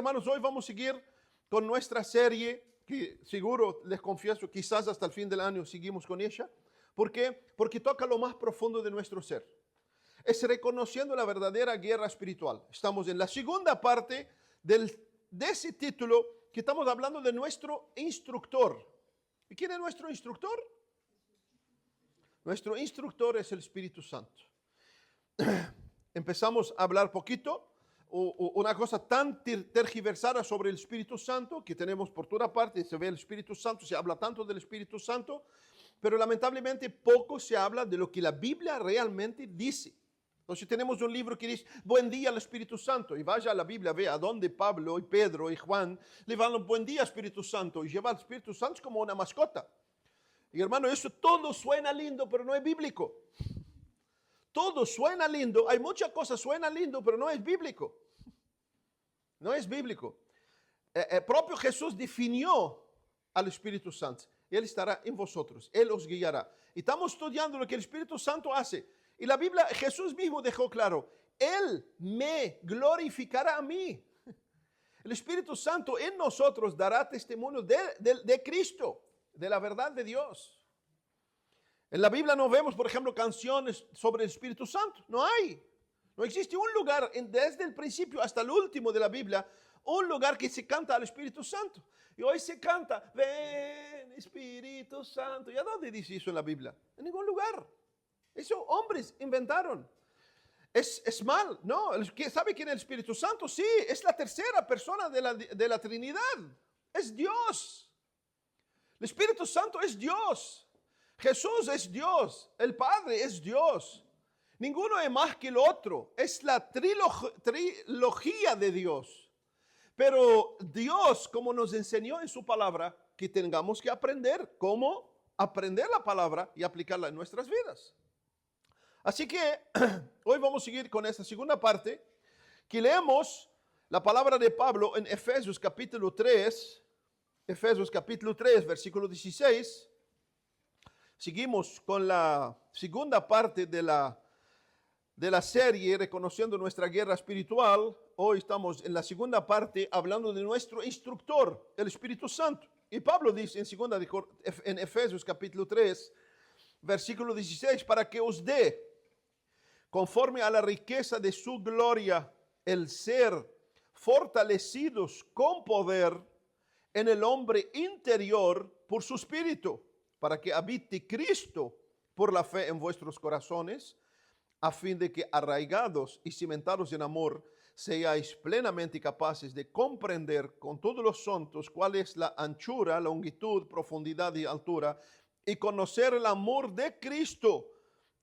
hermanos, hoy vamos a seguir con nuestra serie, que seguro, les confieso, quizás hasta el fin del año seguimos con ella. ¿Por qué? Porque toca lo más profundo de nuestro ser. Es reconociendo la verdadera guerra espiritual. Estamos en la segunda parte de ese título que estamos hablando de nuestro instructor. ¿Y quién es nuestro instructor? Nuestro instructor es el Espíritu Santo. Empezamos a hablar poquito, una cosa tan tergiversada sobre el Espíritu Santo, que tenemos por toda parte, se ve el Espíritu Santo, se habla tanto del Espíritu Santo, pero lamentablemente poco se habla de lo que la Biblia realmente dice. Entonces tenemos un libro que dice, buen día al Espíritu Santo, y vaya a la Biblia, vea donde Pablo y Pedro y Juan le van, buen día Espíritu Santo, y lleva al Espíritu Santo como una mascota. Y hermano, eso todo suena lindo, pero no es bíblico. Todo suena lindo, hay muchas cosas suena lindo, pero no es bíblico. No es bíblico. El propio Jesús definió al Espíritu Santo. Él estará en vosotros, Él os guiará. Y estamos estudiando lo que el Espíritu Santo hace. Y la Biblia, Jesús mismo dejó claro, Él me glorificará a mí. El Espíritu Santo en nosotros dará testimonio de Cristo, de la verdad de Dios. En la Biblia no vemos, por ejemplo, canciones sobre el Espíritu Santo. No hay. No existe un lugar, desde el principio hasta el último de la Biblia, un lugar que se canta al Espíritu Santo. Y hoy se canta, ven Espíritu Santo. ¿Y a dónde dice eso en la Biblia? En ningún lugar. Eso hombres inventaron. Es mal, ¿no? ¿Sabe quién es el Espíritu Santo? Sí, es la tercera persona de la Trinidad. Es Dios. El Espíritu Santo es Dios. Jesús es Dios. El Padre es Dios. Ninguno es más que el otro. Es la trilogía de Dios. Pero Dios, como nos enseñó en su palabra, que tengamos que aprender cómo aprender la palabra y aplicarla en nuestras vidas. Así que hoy vamos a seguir con esta segunda parte, que leemos la palabra de Pablo en Efesios capítulo 3, versículo 16. Seguimos con la segunda parte de la serie, reconociendo nuestra guerra espiritual. Hoy estamos en la segunda parte hablando de nuestro instructor, el Espíritu Santo. Y Pablo dice en Efesios capítulo 3, versículo 16, para que os dé, conforme a la riqueza de su gloria, el ser fortalecidos con poder en el hombre interior por su Espíritu, para que habite Cristo por la fe en vuestros corazones, a fin de que arraigados y cimentados en amor, seáis plenamente capaces de comprender con todos los santos cuál es la anchura, longitud, profundidad y altura, y conocer el amor de Cristo,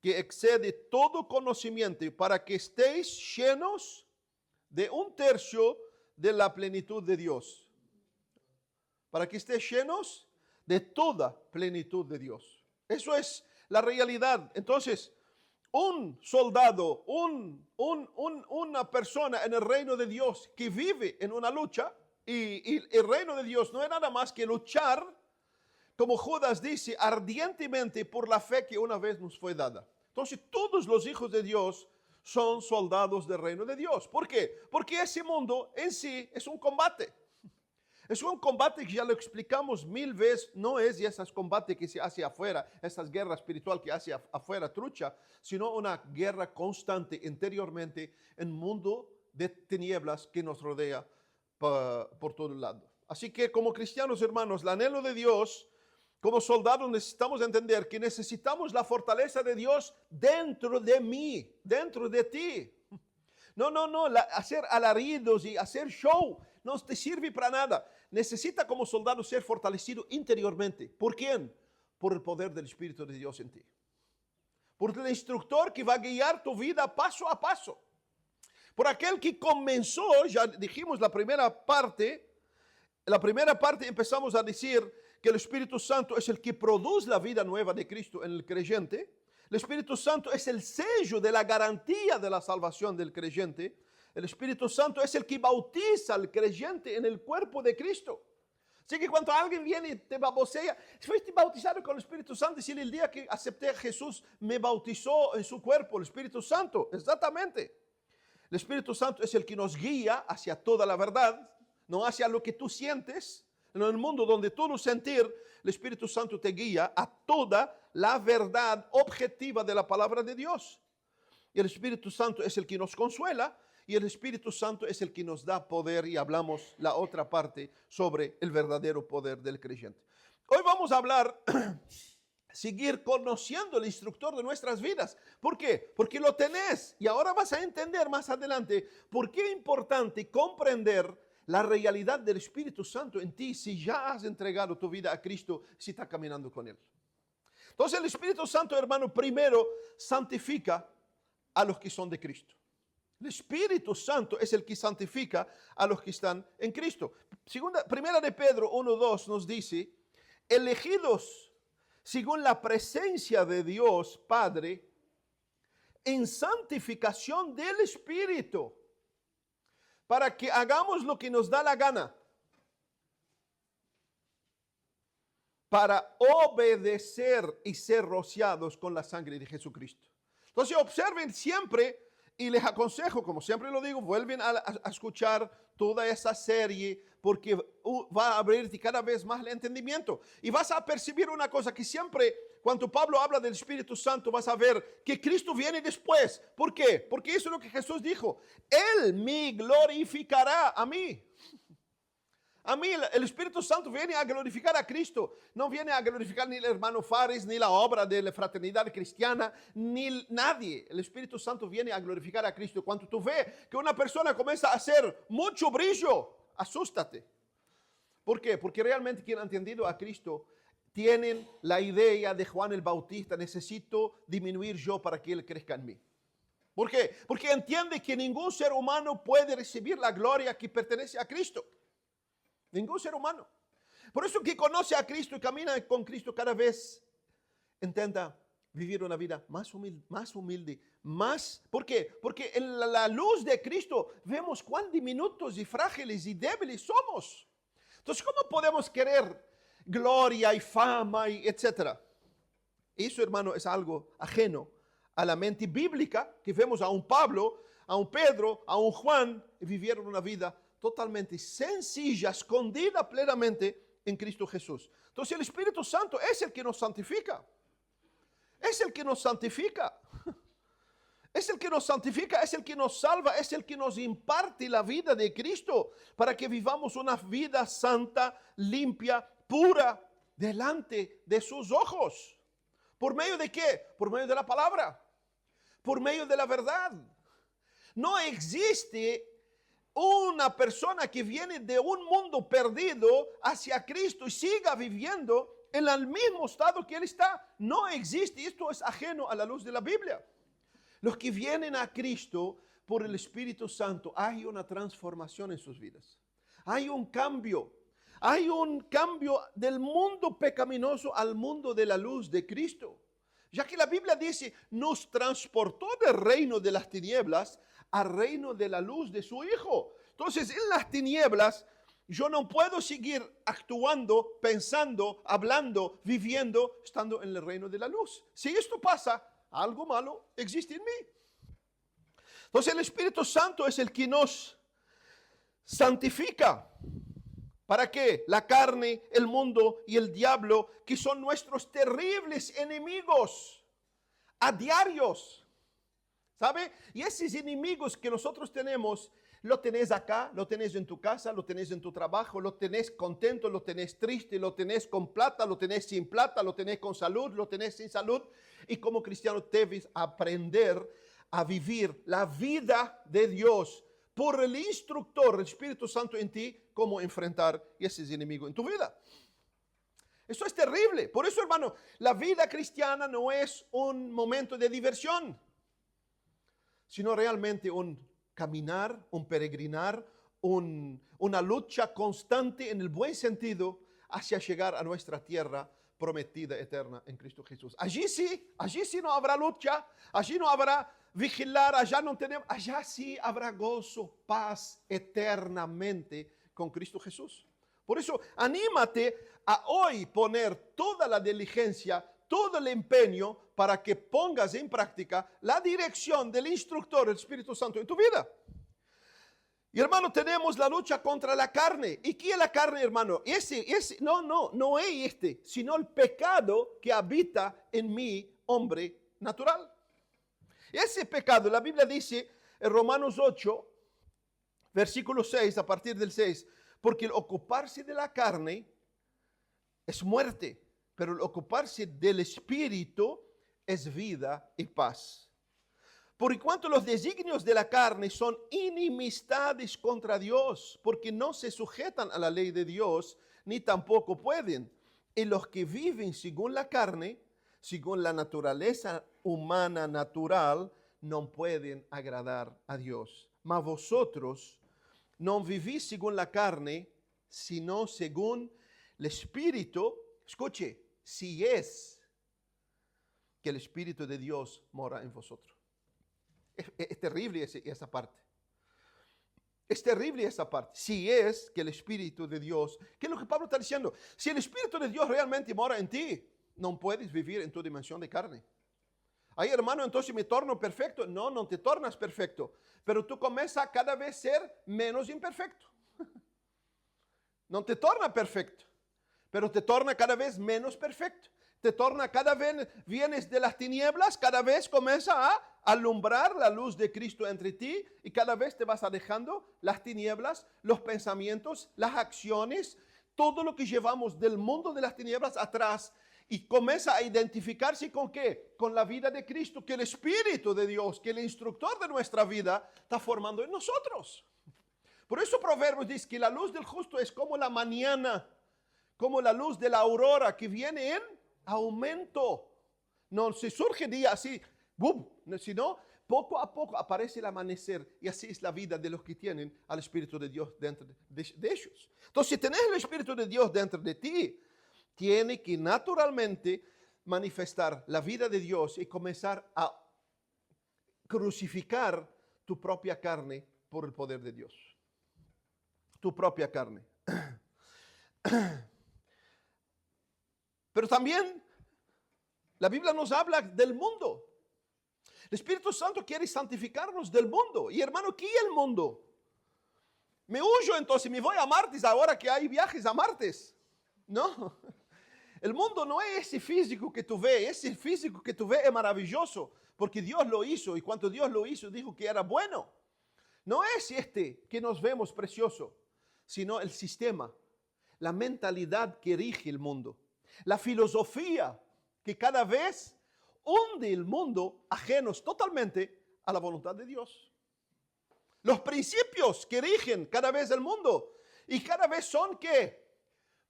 que excede todo conocimiento, para que estéis llenos de un tercio de la plenitud de Dios. Para que estéis llenos de toda plenitud de Dios. Eso es la realidad. Entonces, un soldado, una persona en el reino de Dios que vive en una lucha, y el reino de Dios no es nada más que luchar, como Judas dice, ardientemente por la fe que una vez nos fue dada. Entonces, todos los hijos de Dios son soldados del reino de Dios. ¿Por qué? Porque ese mundo en sí es un combate. Es un combate que ya lo explicamos 1000 veces, no es esos combates que se hace afuera, esas guerras espiritual que hace afuera trucha, sino una guerra constante interiormente en un mundo de tinieblas que nos rodea por todo lado. Así que como cristianos, hermanos, el anhelo de Dios, como soldados necesitamos entender que necesitamos la fortaleza de Dios dentro de mí, dentro de ti. No, hacer alaridos y hacer show no te sirve para nada. Necesita como soldado ser fortalecido interiormente. ¿Por quién? Por el poder del Espíritu de Dios en ti. Por el instructor que va a guiar tu vida paso a paso. Por aquel que comenzó, ya dijimos la primera parte empezamos a decir que el Espíritu Santo es el que produce la vida nueva de Cristo en el creyente. El Espíritu Santo es el sello de la garantía de la salvación del creyente. El Espíritu Santo es el que bautiza al creyente en el cuerpo de Cristo. Así que cuando alguien viene y te babosea, fuiste bautizado con el Espíritu Santo, y el día que acepté a Jesús me bautizó en su cuerpo, el Espíritu Santo. Exactamente. El Espíritu Santo es el que nos guía hacia toda la verdad. no hacia lo que tú sientes. En el mundo donde todo sentir, el Espíritu Santo te guía a toda la verdad objetiva de la palabra de Dios. Y el Espíritu Santo es el que nos consuela y el Espíritu Santo es el que nos da poder, y hablamos la otra parte sobre el verdadero poder del creyente. Hoy vamos a hablar, seguir conociendo el instructor de nuestras vidas. ¿Por qué? Porque lo tenés, y ahora vas a entender más adelante por qué es importante comprender la realidad del Espíritu Santo en ti si ya has entregado tu vida a Cristo, si estás caminando con Él. Entonces el Espíritu Santo, hermano, primero santifica a los que son de Cristo. El Espíritu Santo es el que santifica a los que están en Cristo. Primera de Pedro 1:2 nos dice, elegidos según la presencia de Dios Padre, en santificación del Espíritu, para que hagamos lo que nos da la gana, para obedecer y ser rociados con la sangre de Jesucristo. Entonces observen siempre, y les aconsejo, como siempre lo digo, vuelven a escuchar toda esa serie, porque va a abrirte cada vez más el entendimiento. Y vas a percibir una cosa, que siempre cuando Pablo habla del Espíritu Santo, vas a ver que Cristo viene después. ¿Por qué? Porque eso es lo que Jesús dijo. Él me glorificará a mí. A mí el Espíritu Santo viene a glorificar a Cristo. No viene a glorificar ni el hermano Fares, ni la obra de la fraternidad cristiana, ni nadie. El Espíritu Santo viene a glorificar a Cristo. Cuando tú ves que una persona comienza a hacer mucho brillo, asústate. ¿Por qué? Porque realmente quien ha entendido a Cristo tienen la idea de Juan el Bautista: necesito disminuir yo para que Él crezca en mí. ¿Por qué? Porque entiende que ningún ser humano puede recibir la gloria que pertenece a Cristo. Ningún ser humano. Por eso que conoce a Cristo y camina con Cristo cada vez intenta vivir una vida más humilde, más. ¿Por qué? Porque en la luz de Cristo vemos cuán diminutos y frágiles y débiles somos. Entonces, ¿cómo podemos querer gloria y fama y etcétera? Eso, hermano, es algo ajeno a la mente bíblica, que vemos a un Pablo, a un Pedro, a un Juan, y vivieron una vida totalmente sencilla, escondida plenamente en Cristo Jesús. Entonces el Espíritu Santo es el que nos santifica. Es el que nos santifica. Es el que nos santifica, es el que nos salva, es el que nos imparte la vida de Cristo para que vivamos una vida santa, limpia, pura, delante de sus ojos. ¿Por medio de qué? Por medio de la palabra. Por medio de la verdad. No existe una persona que viene de un mundo perdido hacia Cristo y siga viviendo en el mismo estado que Él está. No existe. Esto es ajeno a la luz de la Biblia. Los que vienen a Cristo por el Espíritu Santo, hay una transformación en sus vidas. Hay un cambio. Hay un cambio del mundo pecaminoso al mundo de la luz de Cristo. Ya que la Biblia dice, nos transportó del reino de las tinieblas al reino de la luz de su Hijo. Entonces, en las tinieblas, yo no puedo seguir actuando, pensando, hablando, viviendo, estando en el reino de la luz. Si esto pasa, algo malo existe en mí. Entonces, el Espíritu Santo es el que nos santifica. ¿Para qué? La carne, el mundo y el diablo, que son nuestros terribles enemigos a diarios. ¿Sabe? Y esos enemigos que nosotros tenemos, lo tenés acá, lo tenés en tu casa, lo tenés en tu trabajo, lo tenés contento, lo tenés triste, lo tenés con plata, lo tenés sin plata, lo tenés con salud, lo tenés sin salud. Y como cristiano debes aprender a vivir la vida de Dios por el instructor, el Espíritu Santo en ti, cómo enfrentar esos enemigos en tu vida. Eso es terrible. Por eso, hermano, la vida cristiana no es un momento de diversión, sino realmente un caminar, un peregrinar, una lucha constante en el buen sentido hacia llegar a nuestra tierra prometida eterna en Cristo Jesús. Allí sí no habrá lucha, allí no habrá vigilar, allá sí habrá gozo, paz eternamente con Cristo Jesús. Por eso, anímate a hoy poner toda la diligencia, todo el empeño para que pongas en práctica la dirección del instructor, el Espíritu Santo, en tu vida. Y hermano, tenemos la lucha contra la carne. ¿Y qué es la carne, hermano? No es sino el pecado que habita en mi hombre natural. Ese pecado, la Biblia dice en Romanos 8, versículo 6, a partir del 6, porque el ocuparse de la carne es muerte, pero el ocuparse del espíritu es vida y paz. Por cuanto los designios de la carne son inimistades contra Dios, porque no se sujetan a la ley de Dios, ni tampoco pueden. Y los que viven según la carne, según la naturaleza humana natural, no pueden agradar a Dios. Mas vosotros no vivís según la carne, sino según el Espíritu. Escuche, si es que el Espíritu de Dios mora en vosotros. Es terrible esa parte. Es terrible esa parte. Si es que el Espíritu de Dios, ¿qué es lo que Pablo está diciendo? Si el Espíritu de Dios realmente mora en ti, no puedes vivir en tu dimensión de carne. Ay, hermano, entonces me torno perfecto. No, no te tornas perfecto. Pero tú comienzas a cada vez ser menos imperfecto. No te torna perfecto, pero te torna cada vez menos perfecto. Te torna cada vez, vienes de las tinieblas, cada vez comienza a alumbrar la luz de Cristo entre ti y cada vez te vas alejando las tinieblas, los pensamientos, las acciones, todo lo que llevamos del mundo de las tinieblas atrás y comienza a identificarse con ¿qué? Con la vida de Cristo, que el Espíritu de Dios, que el instructor de nuestra vida está formando en nosotros. Por eso Proverbios dice que la luz del justo es como la mañana, como la luz de la aurora que viene en aumento. No se surge día así, boom, sino poco a poco aparece el amanecer y así es la vida de los que tienen al Espíritu de Dios dentro de ellos. Entonces, si tenés el Espíritu de Dios dentro de ti, tiene que naturalmente manifestar la vida de Dios y comenzar a crucificar tu propia carne por el poder de Dios. Tu propia carne. Pero también la Biblia nos habla del mundo. El Espíritu Santo quiere santificarnos del mundo. Y hermano, ¿qué es el mundo? Me huyo entonces, me voy a Marte ahora que hay viajes a Marte. No, el mundo no es ese físico que tú ves. Ese físico que tú ves es maravilloso porque Dios lo hizo y cuando Dios lo hizo dijo que era bueno. No es que nos vemos precioso, sino el sistema, la mentalidad que rige el mundo. La filosofía que cada vez hunde el mundo ajenos totalmente a la voluntad de Dios. Los principios que rigen cada vez el mundo y cada vez son ¿qué?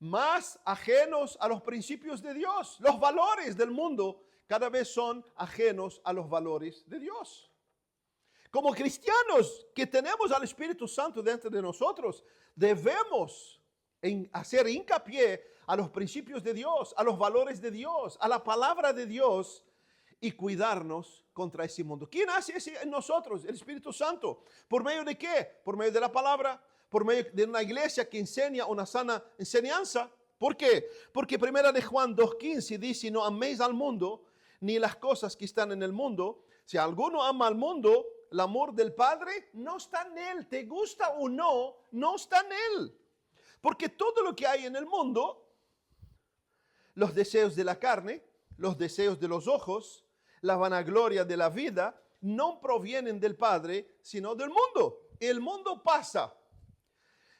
Más ajenos a los principios de Dios. Los valores del mundo cada vez son ajenos a los valores de Dios. Como cristianos que tenemos al Espíritu Santo dentro de nosotros, debemos hacer hincapié a los principios de Dios, a los valores de Dios, a la palabra de Dios y cuidarnos contra ese mundo. ¿Quién hace eso en nosotros? El Espíritu Santo. ¿Por medio de qué? Por medio de la palabra, por medio de una iglesia que enseña una sana enseñanza. ¿Por qué? Porque 1 de Juan 2:15 dice, no améis al mundo ni las cosas que están en el mundo. Si alguno ama al mundo, el amor del Padre no está en él. Te gusta o no, no está en él. Porque todo lo que hay en el mundo, los deseos de la carne, los deseos de los ojos, la vanagloria de la vida, no provienen del Padre, sino del mundo. El mundo pasa.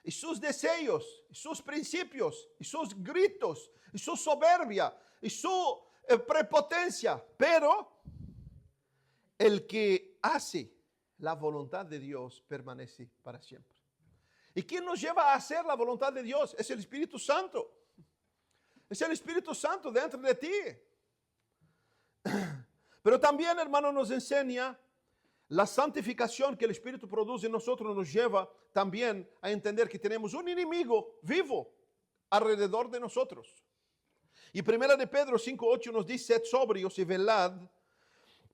Y sus deseos, y sus principios, y sus gritos, y su soberbia, y su prepotencia. Pero el que hace la voluntad de Dios permanece para siempre. ¿Y quién nos lleva a hacer la voluntad de Dios? Es el Espíritu Santo. Es el Espíritu Santo dentro de ti. Pero también, hermano, nos enseña la santificación que el Espíritu produce en nosotros, nos lleva también a entender que tenemos un enemigo vivo alrededor de nosotros. Y 1 de Pedro 5:8 nos dice, sed sobrios y velad,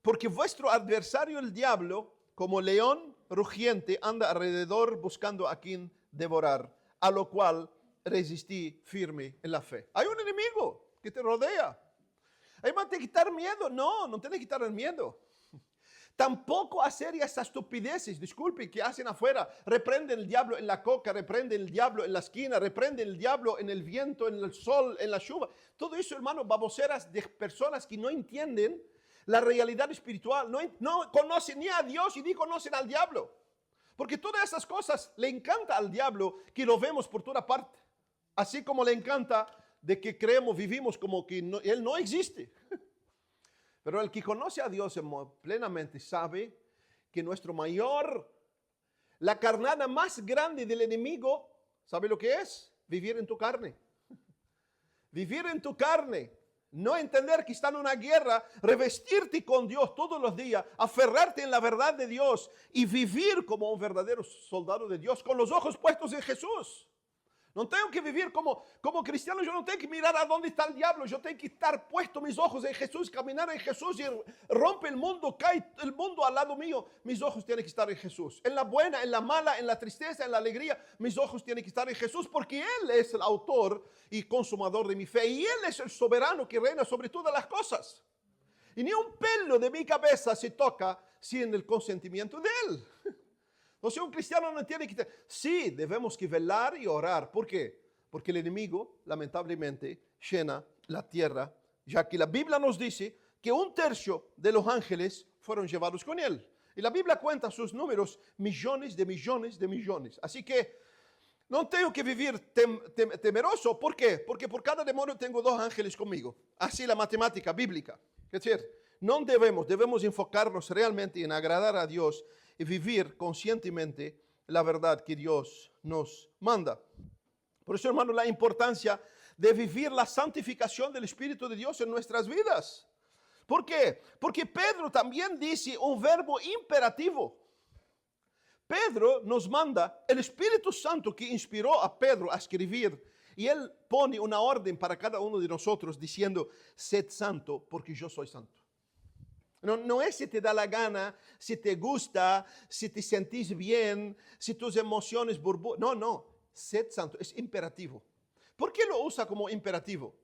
porque vuestro adversario el diablo, como león rugiente, anda alrededor buscando a quien devorar, a lo cual resistí firme en la fe. Hay un enemigo que te rodea. Hay más que quitar miedo. No, no tienes que quitar el miedo. Tampoco hacer esas estupideces, disculpe, que hacen afuera. Reprenden el diablo en la coca, reprenden el diablo en la esquina, reprenden el diablo en el viento, en el sol, en la lluvia. Todo eso, hermano, baboseras de personas que no entienden la realidad espiritual. No conocen ni a Dios y ni conocen al diablo. Porque todas esas cosas le encanta al diablo que lo vemos por toda parte. Así como le encanta de que creemos, vivimos como que Él no existe. Pero el que conoce a Dios plenamente sabe que la carnada más grande del enemigo, ¿sabe lo que es? Vivir en tu carne. Vivir en tu carne. No entender que está en una guerra, revestirte con Dios todos los días, aferrarte en la verdad de Dios y vivir como un verdadero soldado de Dios con los ojos puestos en Jesús. No tengo que vivir como cristiano, yo no tengo que mirar a dónde está el diablo, yo tengo que estar puesto mis ojos en Jesús, caminar en Jesús y rompe el mundo, cae el mundo al lado mío, mis ojos tienen que estar en Jesús. En la buena, en la mala, en la tristeza, en la alegría, mis ojos tienen que estar en Jesús porque Él es el autor y consumador de mi fe y Él es el soberano que reina sobre todas las cosas. Y ni un pelo de mi cabeza se toca sin el consentimiento de Él. Entonces un cristiano no tiene que... Sí, debemos que velar y orar. ¿Por qué? Porque el enemigo, lamentablemente, llena la tierra, ya que la Biblia nos dice que 1/3 de los ángeles fueron llevados con él. Y la Biblia cuenta sus números, millones de millones de millones. Así que no tengo que vivir temeroso. ¿Por qué? Porque por cada demonio tengo 2 ángeles conmigo. Así la matemática bíblica. Es decir, no debemos enfocarnos realmente en agradar a Dios y vivir conscientemente la verdad que Dios nos manda. Por eso, hermano, la importancia de vivir la santificación del Espíritu de Dios en nuestras vidas. ¿Por qué? Porque Pedro también dice un verbo imperativo. Pedro nos manda, el Espíritu Santo que inspiró a Pedro a escribir, y él pone una orden para cada uno de nosotros diciendo, sed santo porque yo soy santo. No es si te da la gana, si te gusta, si te sentís bien, si tus emociones burbujan. No, sed santo, es imperativo. ¿Por qué lo usa como imperativo?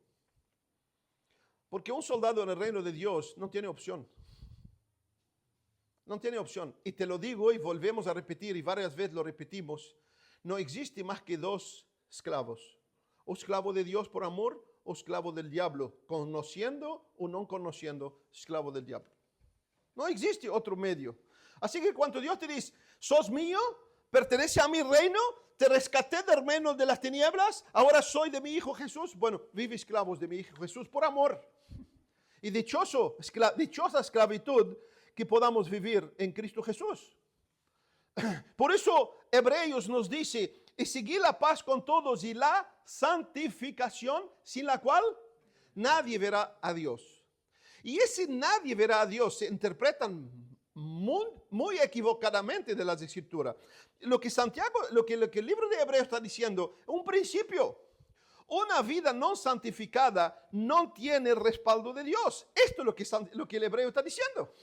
Porque un soldado en el reino de Dios no tiene opción. No tiene opción. Y te lo digo y volvemos a repetir y varias veces lo repetimos. No existe más que 2 esclavos. O esclavo de Dios por amor o esclavo del diablo. Conociendo o no conociendo, esclavo del diablo. No existe otro medio. Así que cuando Dios te dice, sos mío, pertenece a mi reino, te rescaté del reino de las tinieblas, ahora soy de mi Hijo Jesús. Bueno, vive esclavos de mi Hijo Jesús por amor. Y dichosa esclavitud que podamos vivir en Cristo Jesús. Por eso Hebreos nos dice, y seguir la paz con todos y la santificación, sin la cual nadie verá a Dios. Y ese nadie verá a Dios se interpretan muy equivocadamente de las Escrituras. Lo que el libro de Hebreos está diciendo, un principio. Una vida no santificada no tiene el respaldo de Dios. Esto es lo que el hebreo está diciendo.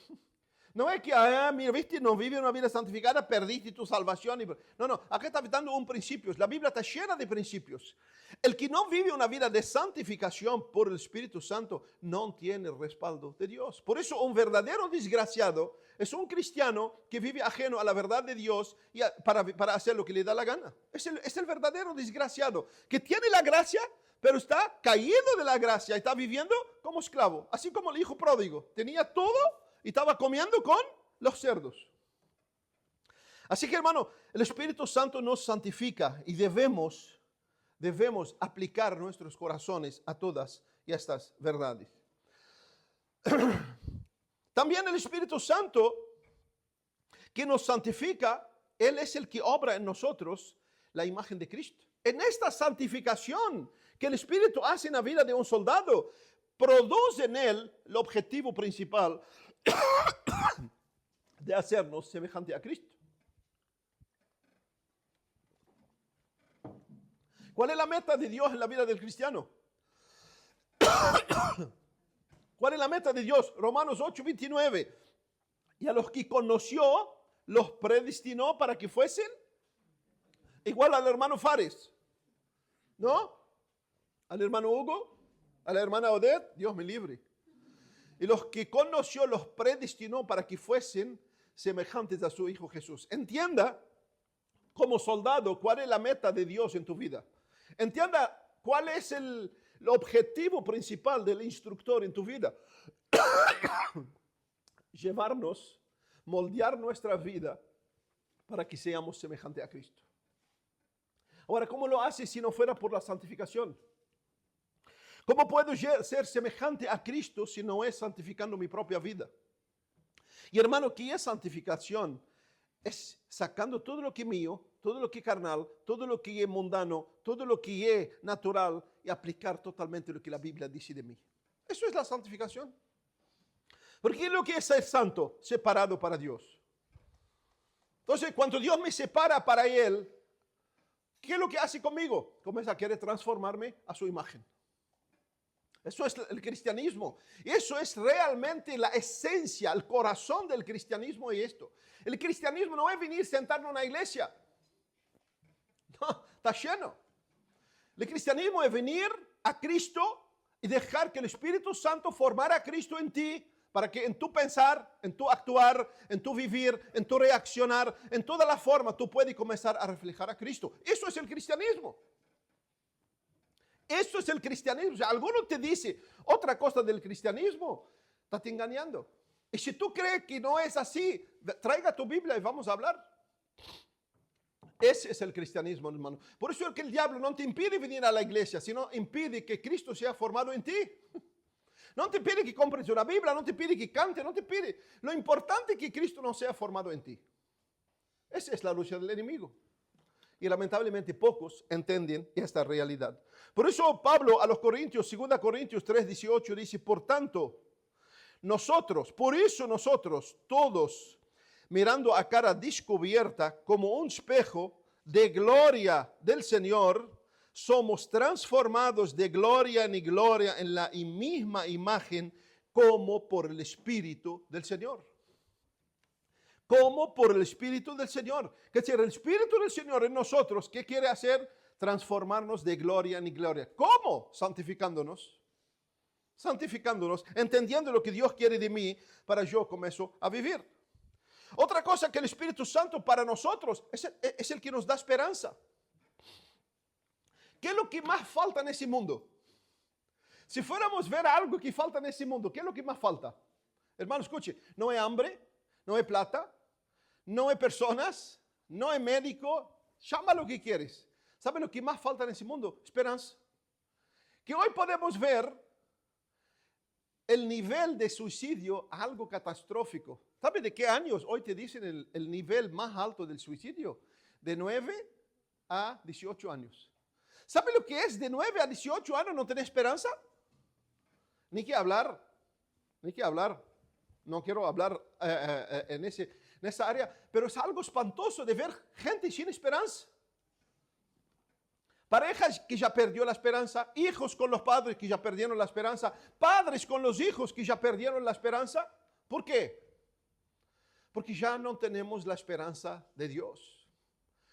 No es que, mira, viste, no vive una vida santificada, perdiste tu salvación. No, acá está dando un principio. La Biblia está llena de principios. El que no vive una vida de santificación por el Espíritu Santo no tiene el respaldo de Dios. Por eso un verdadero desgraciado es un cristiano que vive ajeno a la verdad de Dios y para hacer lo que le da la gana. Es el verdadero desgraciado que tiene la gracia, pero está caído de la gracia y está viviendo como esclavo. Así como el hijo pródigo. Tenía todo y estaba comiendo con los cerdos. Así que, hermano, el Espíritu Santo nos santifica y debemos aplicar nuestros corazones a todas estas verdades. También el Espíritu Santo que nos santifica, Él es el que obra en nosotros la imagen de Cristo. En esta santificación que el Espíritu hace en la vida de un soldado, produce en él el objetivo principal de hacernos semejante a Cristo. ¿Cuál es la meta de Dios en la vida del cristiano? ¿Cuál es la meta de Dios? Romanos 8:29. Y a los que conoció, los predestinó para que fuesen igual al hermano Fares. ¿No? Al hermano Hugo, a la hermana Odette, Dios me libre. Y los que conoció los predestinó para que fuesen semejantes a su Hijo Jesús. Entienda como soldado cuál es la meta de Dios en tu vida. Entienda cuál es el objetivo principal del instructor en tu vida. Llevarnos, moldear nuestra vida para que seamos semejantes a Cristo. Ahora, ¿cómo lo hace si no fuera por la santificación? ¿Cómo puedo ser semejante a Cristo si no es santificando mi propia vida? Y hermano, ¿qué es santificación? Es sacando todo lo que es mío, todo lo que es carnal, todo lo que es mundano, todo lo que es natural y aplicar totalmente lo que la Biblia dice de mí. Eso es la santificación. Porque ¿qué es lo que es ser santo? Separado para Dios. Entonces, cuando Dios me separa para Él, ¿qué es lo que hace conmigo? Comienza a querer transformarme a su imagen. Eso es el cristianismo. Eso es realmente la esencia, el corazón del cristianismo y esto. El cristianismo no es venir sentarnos en una iglesia. No, está lleno. El cristianismo es venir a Cristo y dejar que el Espíritu Santo formara a Cristo en ti para que en tu pensar, en tu actuar, en tu vivir, en tu reaccionar, en toda la forma tú puedes comenzar a reflejar a Cristo. Eso es el cristianismo. Eso es el cristianismo. O sea, alguno te dice otra cosa del cristianismo, está te engañando. Y si tú crees que no es así, traiga tu Biblia y vamos a hablar. Ese es el cristianismo, hermano. Por eso es que el diablo no te impide venir a la iglesia, sino impide que Cristo sea formado en ti. No te pide que compres una Biblia, no te pide que cante, no te pide. Lo importante es que Cristo no sea formado en ti. Esa es la lucha del enemigo. Y lamentablemente pocos entienden esta realidad. Por eso Pablo a los Corintios, 2 Corintios 3:18 dice, por tanto, por eso nosotros todos, mirando a cara descubierta como un espejo de gloria del Señor, somos transformados de gloria en gloria en la misma imagen como por el Espíritu del Señor. Como por el Espíritu del Señor. Que si el Espíritu del Señor en nosotros, ¿qué quiere hacer? Transformarnos de gloria en gloria. ¿Cómo? Santificándonos. Santificándonos, entendiendo lo que Dios quiere de mí para yo comienzo a vivir. Otra cosa que el Espíritu Santo para nosotros es el que nos da esperanza. ¿Qué es lo que más falta en ese mundo? Si fuéramos a ver algo que falta en ese mundo, ¿qué es lo que más falta? Hermano, escuche, no hay hambre, no hay plata, no hay personas, no hay médico, llama lo que quieres. ¿Sabe lo que más falta en ese mundo? Esperanza. Que hoy podemos ver el nivel de suicidio algo catastrófico. ¿Sabe de qué años hoy te dicen el nivel más alto del suicidio? De 9 a 18 años. ¿Sabe lo que es de 9 a 18 años no tener esperanza? Ni que hablar. No quiero hablar en esa área, pero es algo espantoso de ver gente sin esperanza. Parejas que ya perdió la esperanza, hijos con los padres que ya perdieron la esperanza, padres con los hijos que ya perdieron la esperanza. ¿Por qué? Porque ya no tenemos la esperanza de Dios.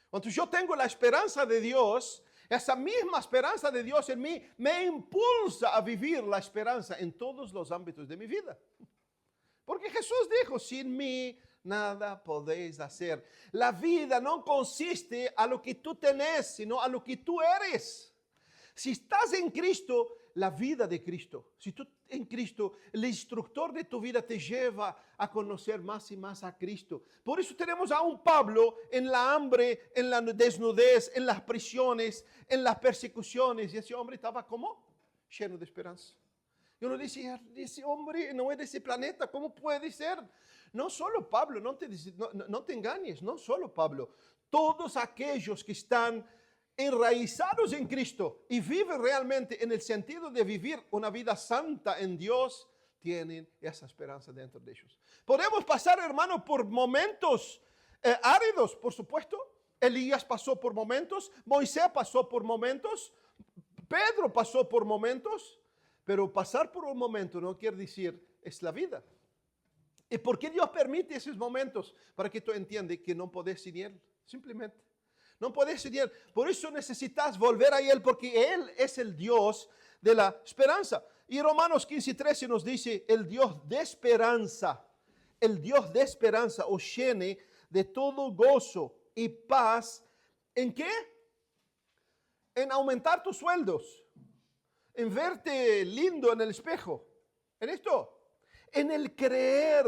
Cuando yo tengo la esperanza de Dios, esa misma esperanza de Dios en mí me impulsa a vivir la esperanza en todos los ámbitos de mi vida. Porque Jesús dijo, sin mí nada podéis hacer. La vida no consiste a lo que tú tenés, sino a lo que tú eres. Si estás en Cristo, la vida de Cristo. Si tú en Cristo, el instructor de tu vida te lleva a conocer más y más a Cristo. Por eso tenemos a un Pablo en la hambre, en la desnudez, en las prisiones, en las persecuciones. Y ese hombre estaba como lleno de esperanza. Y uno dice, ese hombre no es de ese planeta, ¿cómo puede ser? No solo Pablo, no te engañes, no solo Pablo. Todos aquellos que están enraizados en Cristo y viven realmente en el sentido de vivir una vida santa en Dios, tienen esa esperanza dentro de ellos. Podemos pasar, hermano, por momentos áridos, por supuesto. Elías pasó por momentos, Moisés pasó por momentos, Pedro pasó por momentos. Pero pasar por un momento no quiere decir es la vida. ¿Y por qué Dios permite esos momentos? Para que tú entiendas que no podés sin Él. Simplemente. No podés sin Él. Por eso necesitas volver a Él, porque Él es el Dios de la esperanza. Y Romanos 15:13 nos dice, el Dios de esperanza os llene de todo gozo y paz. ¿En qué? En aumentar tus sueldos, en verte lindo en el espejo, en esto, en el creer.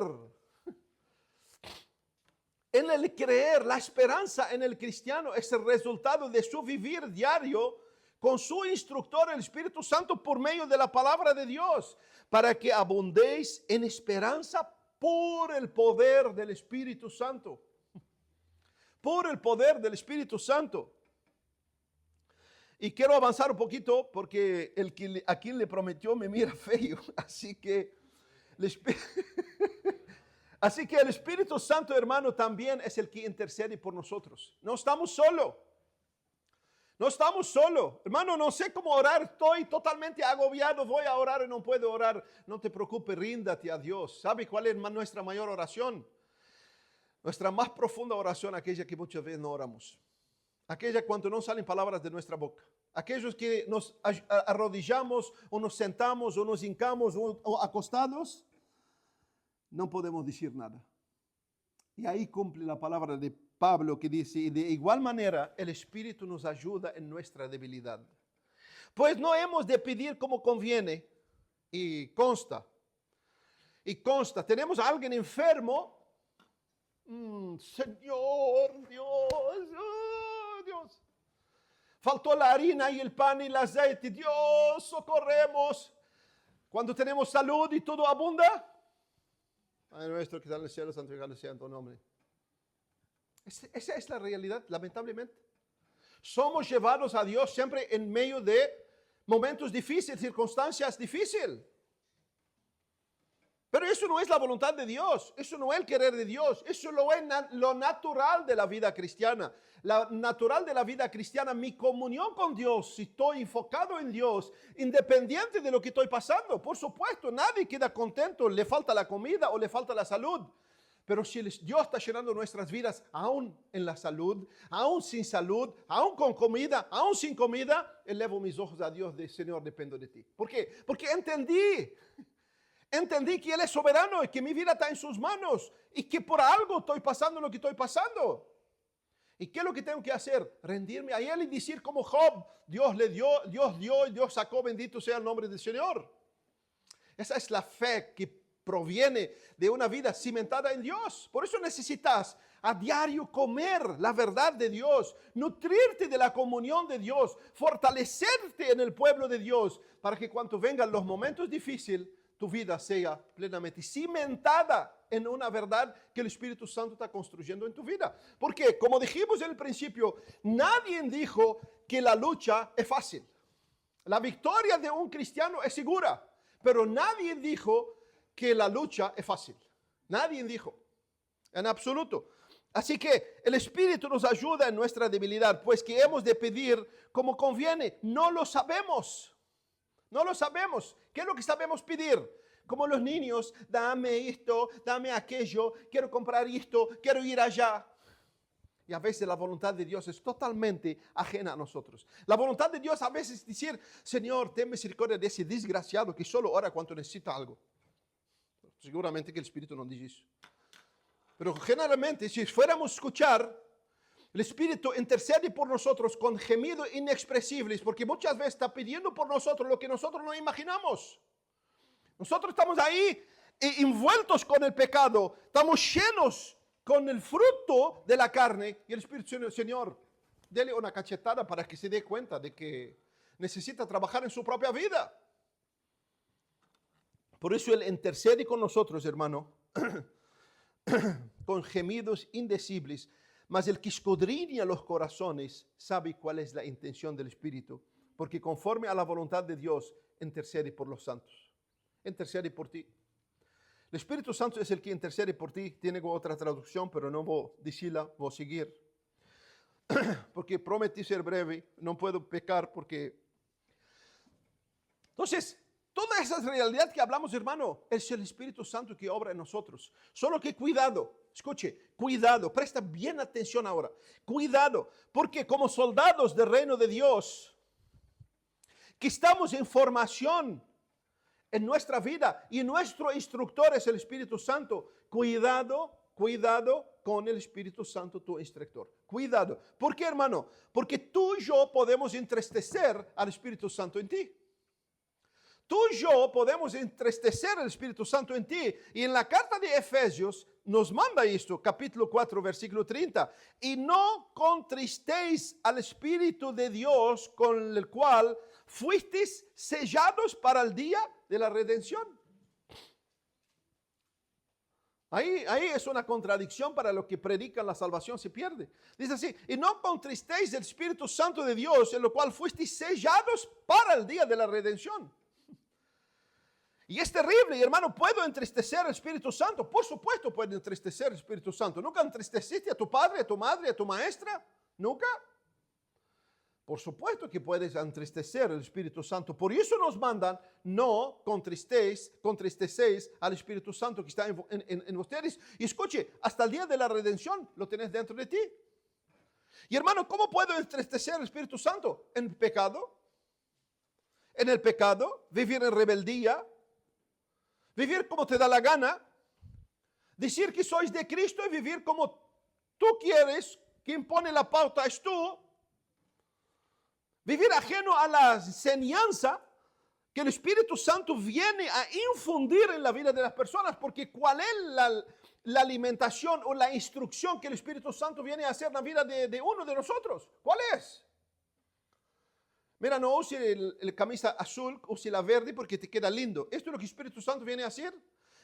En el creer, la esperanza en el cristiano es el resultado de su vivir diario con su instructor, el Espíritu Santo, por medio de la palabra de Dios, para que abundéis en esperanza por el poder del Espíritu Santo. Por el poder del Espíritu Santo. Y quiero avanzar un poquito porque a quien le prometió me mira feo. Así que el Espíritu Santo, hermano, también es el que intercede por nosotros. No estamos solos. No estamos solos. Hermano, no sé cómo orar. Estoy totalmente agobiado. Voy a orar y no puedo orar. No te preocupes, ríndate a Dios. ¿Sabe cuál es nuestra mayor oración? Nuestra más profunda oración, aquella que muchas veces no oramos. Aquella cuando no salen palabras de nuestra boca. Aquellos que nos arrodillamos o nos sentamos o nos hincamos o acostados, no podemos decir nada. Y ahí cumple la palabra de Pablo que dice, y de igual manera el Espíritu nos ayuda en nuestra debilidad. Pues no hemos de pedir como conviene, y consta, tenemos a alguien enfermo, Señor, Dios, faltó la harina y el pan y el aceite, Dios, socorremos. Cuando tenemos salud y todo abunda, Padre nuestro que está en el cielo, santificado sea tu nombre. Esa es la realidad, lamentablemente. Somos llevados a Dios siempre en medio de momentos difíciles, circunstancias difíciles. Pero eso no es la voluntad de Dios, eso no es el querer de Dios, eso no es lo natural de la vida cristiana. La natural de la vida cristiana, mi comunión con Dios, si estoy enfocado en Dios, independiente de lo que estoy pasando. Por supuesto, nadie queda contento, le falta la comida o le falta la salud. Pero si Dios está llenando nuestras vidas, aún en la salud, aún sin salud, aún con comida, aún sin comida, elevo mis ojos a Dios, Señor, dependo de ti. ¿Por qué? Porque entendí que Él es soberano y que mi vida está en sus manos y que por algo estoy pasando lo que estoy pasando. ¿Y qué es lo que tengo que hacer? Rendirme a Él y decir como Job, Dios dio y Dios sacó, bendito sea el nombre del Señor. Esa es la fe que proviene de una vida cimentada en Dios. Por eso necesitas a diario comer la verdad de Dios, nutrirte de la comunión de Dios, fortalecerte en el pueblo de Dios, para que cuando vengan los momentos difíciles, tu vida sea plenamente cimentada en una verdad que el Espíritu Santo está construyendo en tu vida. Porque, como dijimos en el principio, nadie dijo que la lucha es fácil. La victoria de un cristiano es segura, pero nadie dijo que la lucha es fácil. Nadie dijo, en absoluto. Así que el Espíritu nos ayuda en nuestra debilidad, pues que hemos de pedir como conviene. No lo sabemos. No lo sabemos. ¿Qué es lo que sabemos pedir? Como los niños, dame esto, dame aquello, quiero comprar esto, quiero ir allá. Y a veces la voluntad de Dios es totalmente ajena a nosotros. La voluntad de Dios a veces es decir, Señor, ten misericordia de ese desgraciado que solo ora cuando necesita algo. Seguramente que el Espíritu no dice eso. Pero generalmente, si fuéramos a escuchar, el Espíritu intercede por nosotros con gemidos inexpresibles, porque muchas veces está pidiendo por nosotros lo que nosotros no imaginamos. Nosotros estamos ahí envueltos con el pecado, estamos llenos con el fruto de la carne, y el Espíritu, Señor, dele una cachetada para que se dé cuenta de que necesita trabajar en su propia vida. Por eso Él intercede con nosotros, hermano, con gemidos indecibles. Mas el que escudriña los corazones sabe cuál es la intención del Espíritu, porque conforme a la voluntad de Dios, intercede por los santos. Intercede por ti. El Espíritu Santo es el que intercede por ti. Tiene otra traducción, pero no voy a decirla, voy a seguir. Porque prometí ser breve, no puedo pecar porque... Entonces, toda esa realidad que hablamos, hermano, es el Espíritu Santo que obra en nosotros. Solo que cuidado, escuche, cuidado, presta bien atención ahora. Cuidado, porque como soldados del reino de Dios, que estamos en formación en nuestra vida y nuestro instructor es el Espíritu Santo. Cuidado con el Espíritu Santo, tu instructor. Cuidado. ¿Por qué, hermano? Porque tú y yo podemos entristecer al Espíritu Santo en ti. Tú y yo podemos entristecer al Espíritu Santo en ti. Y en la carta de Efesios nos manda esto, capítulo 4, versículo 30. Y no contristéis al Espíritu de Dios con el cual fuisteis sellados para el día de la redención. Ahí es una contradicción para los que predican la salvación se pierde. Dice así, y no contristéis el Espíritu Santo de Dios, en lo cual fuisteis sellados para el día de la redención. Y es terrible, y hermano, ¿puedo entristecer al Espíritu Santo? Por supuesto puedo entristecer al Espíritu Santo. ¿Nunca entristeciste a tu padre, a tu madre, a tu maestra? ¿Nunca? Por supuesto que puedes entristecer al Espíritu Santo. Por eso nos mandan, no contristeis al Espíritu Santo que está en ustedes. Y escuche, hasta el día de la redención lo tenés dentro de ti. Y hermano, ¿cómo puedo entristecer al Espíritu Santo? En el pecado. En el pecado, vivir en rebeldía, vivir como te da la gana, decir que sois de Cristo y vivir como tú quieres, quien pone la pauta es tú. Vivir ajeno a la enseñanza que el Espíritu Santo viene a infundir en la vida de las personas, porque ¿cuál es la alimentación o la instrucción que el Espíritu Santo viene a hacer en la vida de uno de nosotros? ¿Cuál es? Mira, no use la camisa azul, use la verde porque te queda lindo. Esto es lo que el Espíritu Santo viene a hacer.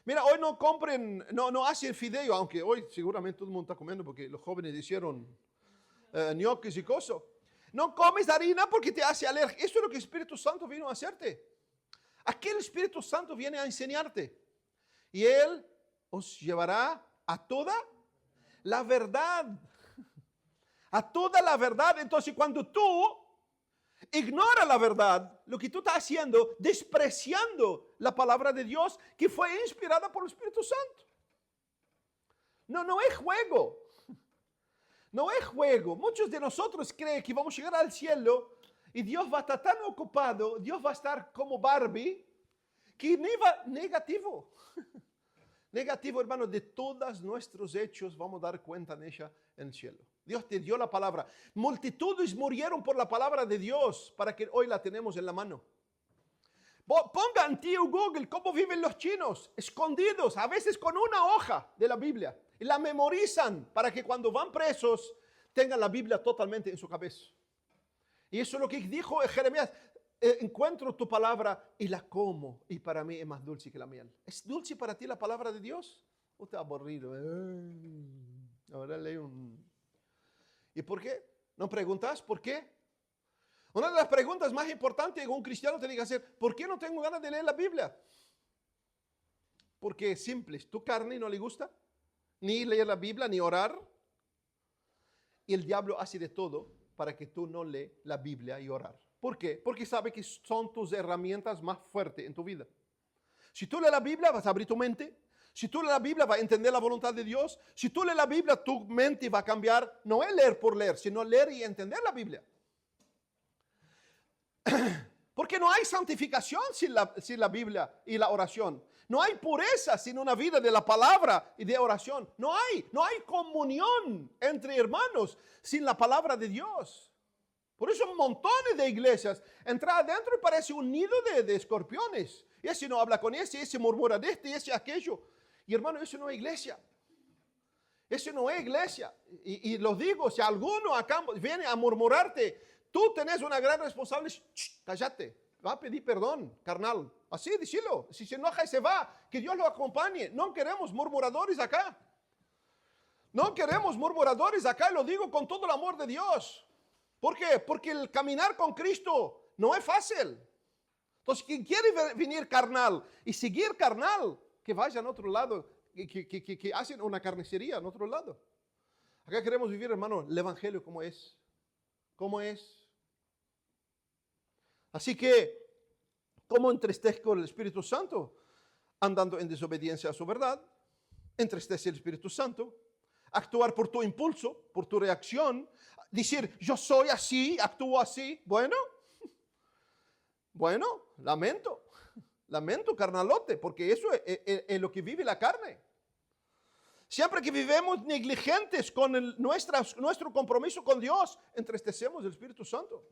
Mira, hoy no compren, no hacen fideo, aunque hoy seguramente todo el mundo está comiendo porque los jóvenes hicieron ñoquis y cosas. No comes harina porque te hace alergia. Eso es lo que el Espíritu Santo vino a hacerte. Aquí el Espíritu Santo viene a enseñarte. Y Él os llevará a toda la verdad. A toda la verdad. Entonces, cuando tú ignoras la verdad, lo que tú estás haciendo, despreciando la palabra de Dios que fue inspirada por el Espíritu Santo. No es juego. No es juego. Muchos de nosotros creen que vamos a llegar al cielo y Dios va a estar tan ocupado, Dios va a estar como Barbie, que negativo. Negativo, hermano, de todos nuestros hechos vamos a dar cuenta en ella en el cielo. Dios te dio la palabra. Multitudes murieron por la palabra de Dios para que hoy la tenemos en la mano. Ponga en tío Google cómo viven los chinos, escondidos, a veces con una hoja de la Biblia. Y la memorizan para que cuando van presos tengan la Biblia totalmente en su cabeza. Y eso es lo que dijo Jeremías. Encuentro tu palabra y la como. Y para mí es más dulce que la miel. ¿Es dulce para ti la palabra de Dios? ¿O te ha aburrido? Ahora leí un... ¿Y por qué? ¿No preguntas por qué? Una de las preguntas más importantes que un cristiano tiene que hacer, ¿por qué no tengo ganas de leer la Biblia? Porque es simple, ¿tu carne no le gusta? Ni leer la Biblia, ni orar. Y el diablo hace de todo para que tú no leas la Biblia y orar. ¿Por qué? Porque sabe que son tus herramientas más fuertes en tu vida. Si tú lees la Biblia, vas a abrir tu mente. Si tú lees la Biblia, vas a entender la voluntad de Dios. Si tú lees la Biblia, tu mente va a cambiar. No es leer por leer, sino leer y entender la Biblia. Porque no hay santificación sin la Biblia y la oración. No hay pureza sin una vida de la palabra y de oración. No hay comunión entre hermanos sin la palabra de Dios. Por eso montones de iglesias entran adentro y parece un nido de escorpiones. Y ese no habla con ese murmura de este, ese aquello. Y hermano, eso no es iglesia. Eso no es iglesia. Y lo digo, si alguno acá viene a murmurarte, tú tenés una gran responsabilidad. Cállate, va a pedir perdón, carnal. Así, decilo. Si se enoja y se va, que Dios lo acompañe. No queremos murmuradores acá. No queremos murmuradores acá, lo digo con todo el amor de Dios. ¿Por qué? Porque el caminar con Cristo no es fácil. Entonces, quien quiere venir carnal y seguir carnal, que vaya en otro lado, que hacen una carnicería en otro lado. Acá queremos vivir, hermano, el evangelio como es. ¿Cómo es? Así que, ¿cómo entristezco el Espíritu Santo? Andando en desobediencia a su verdad. Entristece el Espíritu Santo. Actuar por tu impulso, por tu reacción. Decir, yo soy así, actúo así. Bueno, Bueno, lamento carnalote, porque eso es lo que vive la carne. Siempre que vivimos negligentes con nuestro compromiso con Dios, entristecemos el Espíritu Santo.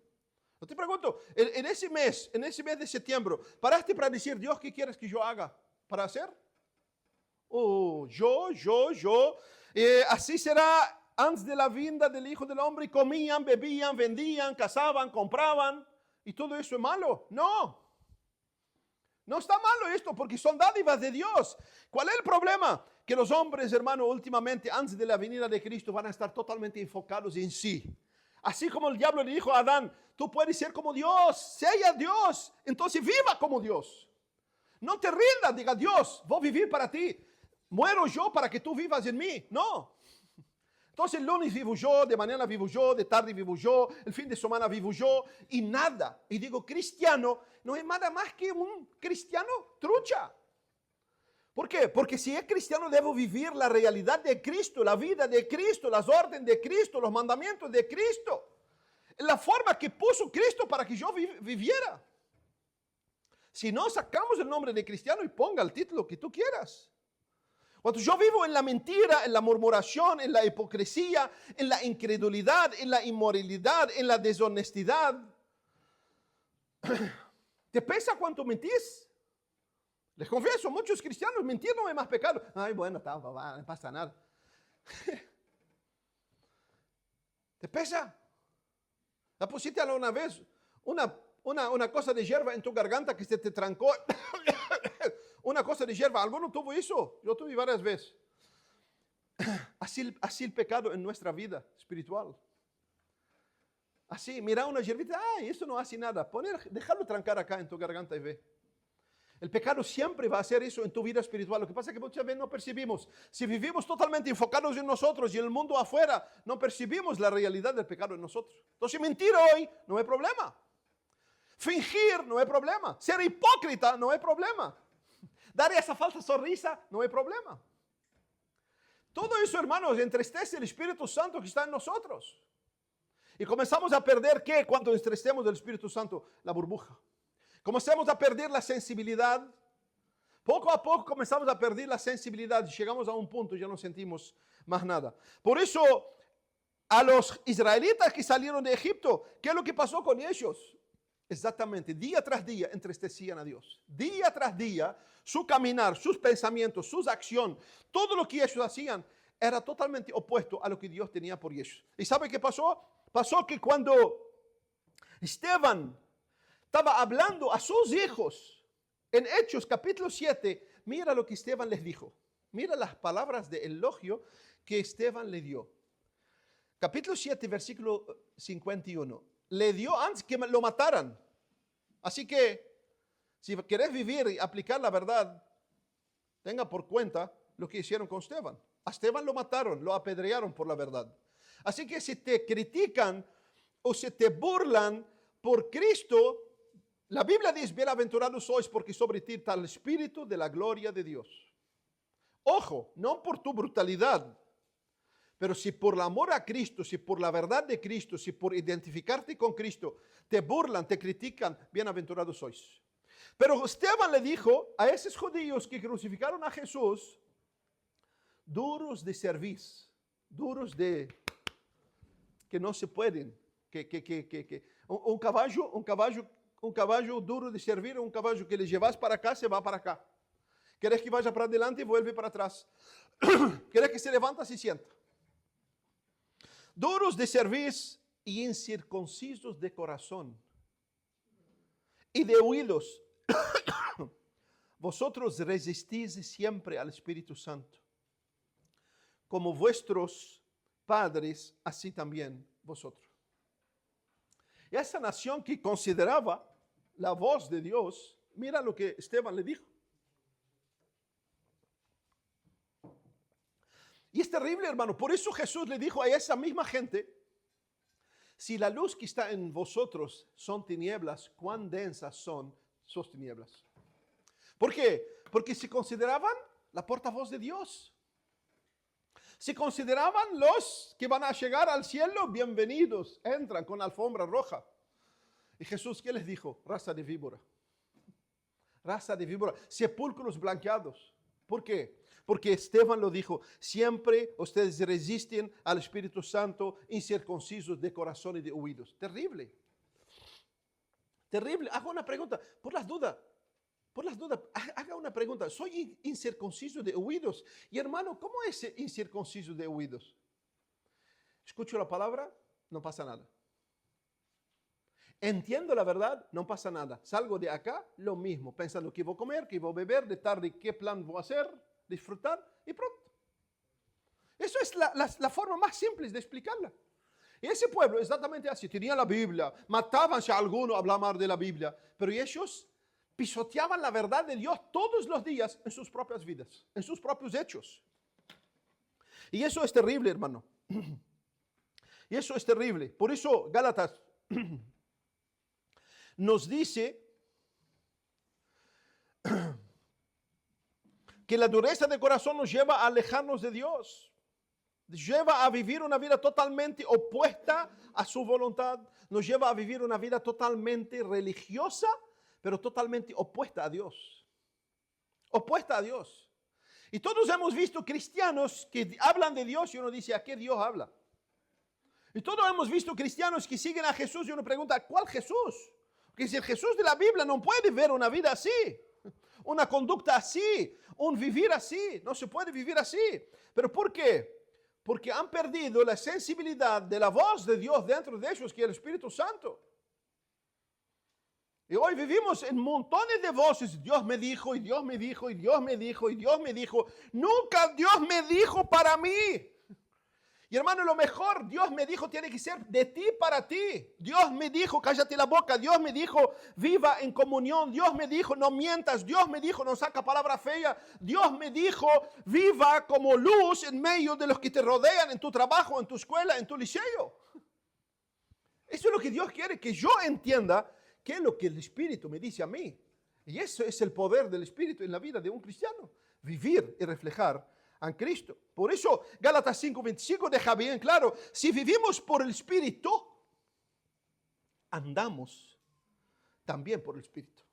Yo te pregunto, en ese mes de septiembre, ¿paraste para decir, Dios, qué quieres que yo haga para hacer? Yo. Así será antes de la vinda del Hijo del Hombre. Comían, bebían, vendían, cazaban, compraban. ¿Y todo eso es malo? No. No está malo esto porque son dádivas de Dios. ¿Cuál es el problema? Que los hombres, hermano, últimamente, antes de la venida de Cristo, van a estar totalmente enfocados en sí. Así como el diablo le dijo a Adán, tú puedes ser como Dios, sea Dios, entonces viva como Dios. No te rindas, diga Dios, voy a vivir para ti. Muero yo para que tú vivas en mí. No. Entonces el lunes vivo yo, de mañana vivo yo, de tarde vivo yo, el fin de semana vivo yo y nada. Y digo, cristiano no es nada más que un cristiano trucha. ¿Por qué? Porque si es cristiano debo vivir la realidad de Cristo, la vida de Cristo, las órdenes de Cristo, los mandamientos de Cristo. La forma que puso Cristo para que yo viviera. Si no, sacamos el nombre de cristiano y ponga el título que tú quieras. Cuando yo vivo en la mentira, en la murmuración, en la hipocresía, en la incredulidad, en la inmoralidad, en la deshonestidad, ¿te pesa cuánto mentís? Les confieso, muchos cristianos mentir no es más pecado. Ay, bueno, no pasa nada. ¿Te pesa? ¿La pusiste alguna vez una cosa de hierba en tu garganta que se te trancó? Una cosa de hierba, ¿alguno tuvo eso? Yo tuve varias veces. Así el pecado en nuestra vida espiritual. Así, mira una hierbita, ay, eso no hace nada. Dejarlo trancar acá en tu garganta y ve. El pecado siempre va a hacer eso en tu vida espiritual. Lo que pasa es que muchas veces no percibimos. Si vivimos totalmente enfocados en nosotros y en el mundo afuera, no percibimos la realidad del pecado en nosotros. Entonces mentir hoy no hay problema. Fingir no hay problema. Ser hipócrita no hay problema. Dar esa falsa sonrisa no hay problema. Todo eso, hermanos, entristece el Espíritu Santo que está en nosotros. Y comenzamos a perder, ¿qué? Cuando entristecemos del Espíritu Santo, la burbuja. Comenzamos a perder la sensibilidad. Poco a poco comenzamos a perder la sensibilidad. Llegamos a un punto y ya no sentimos más nada. Por eso, a los israelitas que salieron de Egipto, ¿qué es lo que pasó con ellos? Exactamente, día tras día entristecían a Dios. Día tras día, su caminar, sus pensamientos, sus acciones, todo lo que ellos hacían era totalmente opuesto a lo que Dios tenía por ellos. ¿Y sabe qué pasó? Pasó que cuando Esteban estaba hablando a sus hijos en Hechos capítulo 7, mira lo que Esteban les dijo. Mira las palabras de elogio que Esteban le dio. Capítulo 7, versículo 51. Le dio antes que lo mataran. Así que, si querés vivir y aplicar la verdad, tenga por cuenta lo que hicieron con Esteban. A Esteban lo mataron, lo apedrearon por la verdad. Así que si te critican o se te burlan por Cristo, la Biblia dice, bienaventurados sois porque sobre ti está el Espíritu de la gloria de Dios. Ojo, no por tu brutalidad, pero si por el amor a Cristo, si por la verdad de Cristo, si por identificarte con Cristo, te burlan, te critican, bienaventurados sois. Pero Esteban le dijo a esos judíos que crucificaron a Jesús, duros de cerviz, duros de que no se pueden, un caballo duro de servir, un caballo que le llevas para acá, se va para acá. ¿Quieres que vaya para adelante y vuelve para atrás? ¿Quieres que se levanta, se sienta? Duros de cerviz y incircuncisos de corazón y de oídos. Vosotros resistís siempre al Espíritu Santo. Como vuestros padres, así también vosotros. Y esa nación que consideraba la voz de Dios, mira lo que Esteban le dijo. Y es terrible, hermano. Por eso Jesús le dijo a esa misma gente, si la luz que está en vosotros son tinieblas, ¿cuán densas son sus tinieblas? ¿Por qué? Porque se consideraban la portavoz de Dios. Se consideraban los que van a llegar al cielo, bienvenidos, entran con alfombra roja. ¿Y Jesús qué les dijo? Raza de víbora. Raza de víbora. Sepulcros blanqueados. ¿Por qué? Porque Esteban lo dijo, siempre ustedes resisten al Espíritu Santo incircuncisos de corazón y de oídos. Terrible. Terrible. Hago una pregunta, por las dudas, haga una pregunta. Soy incircunciso de oídos. Y hermano, ¿cómo es incircunciso de oídos? Escucho la palabra, no pasa nada. Entiendo la verdad, no pasa nada. Salgo de acá, lo mismo, pensando que voy a comer, que voy a beber, de tarde qué plan voy a hacer, disfrutar y pronto. Eso es la forma más simple de explicarla. Y ese pueblo exactamente así, tenía la Biblia, mataban si alguno hablaba mal de la Biblia, pero ellos pisoteaban la verdad de Dios todos los días en sus propias vidas, en sus propios hechos. Y eso es terrible, hermano. Y eso es terrible. Por eso Gálatas nos dice que la dureza de corazón nos lleva a alejarnos de Dios. Lleva a vivir una vida totalmente opuesta a su voluntad. Nos lleva a vivir una vida totalmente religiosa, pero totalmente opuesta a Dios. Opuesta a Dios. Y todos hemos visto cristianos que hablan de Dios y uno dice, ¿a qué Dios habla? Y todos hemos visto cristianos que siguen a Jesús y uno pregunta, ¿cuál Jesús? Porque si el Jesús de la Biblia no puede ver una vida así, una conducta así, un vivir así, no se puede vivir así. ¿Pero por qué? Porque han perdido la sensibilidad de la voz de Dios dentro de ellos, que es el Espíritu Santo. Y hoy vivimos en montones de voces. Dios me dijo, y Dios me dijo, y Dios me dijo, y Dios me dijo. Nunca Dios me dijo para mí. Y hermano, lo mejor, Dios me dijo, tiene que ser de ti para ti. Dios me dijo, cállate la boca. Dios me dijo, viva en comunión. Dios me dijo, no mientas. Dios me dijo, no saca palabra fea. Dios me dijo, viva como luz en medio de los que te rodean en tu trabajo, en tu escuela, en tu liceo. Eso es lo que Dios quiere, que yo entienda qué es lo que el Espíritu me dice a mí. Y eso es el poder del Espíritu en la vida de un cristiano. Vivir y reflejar a Cristo. Por eso Gálatas 5:25 deja bien claro, si vivimos por el Espíritu, andamos también por el Espíritu.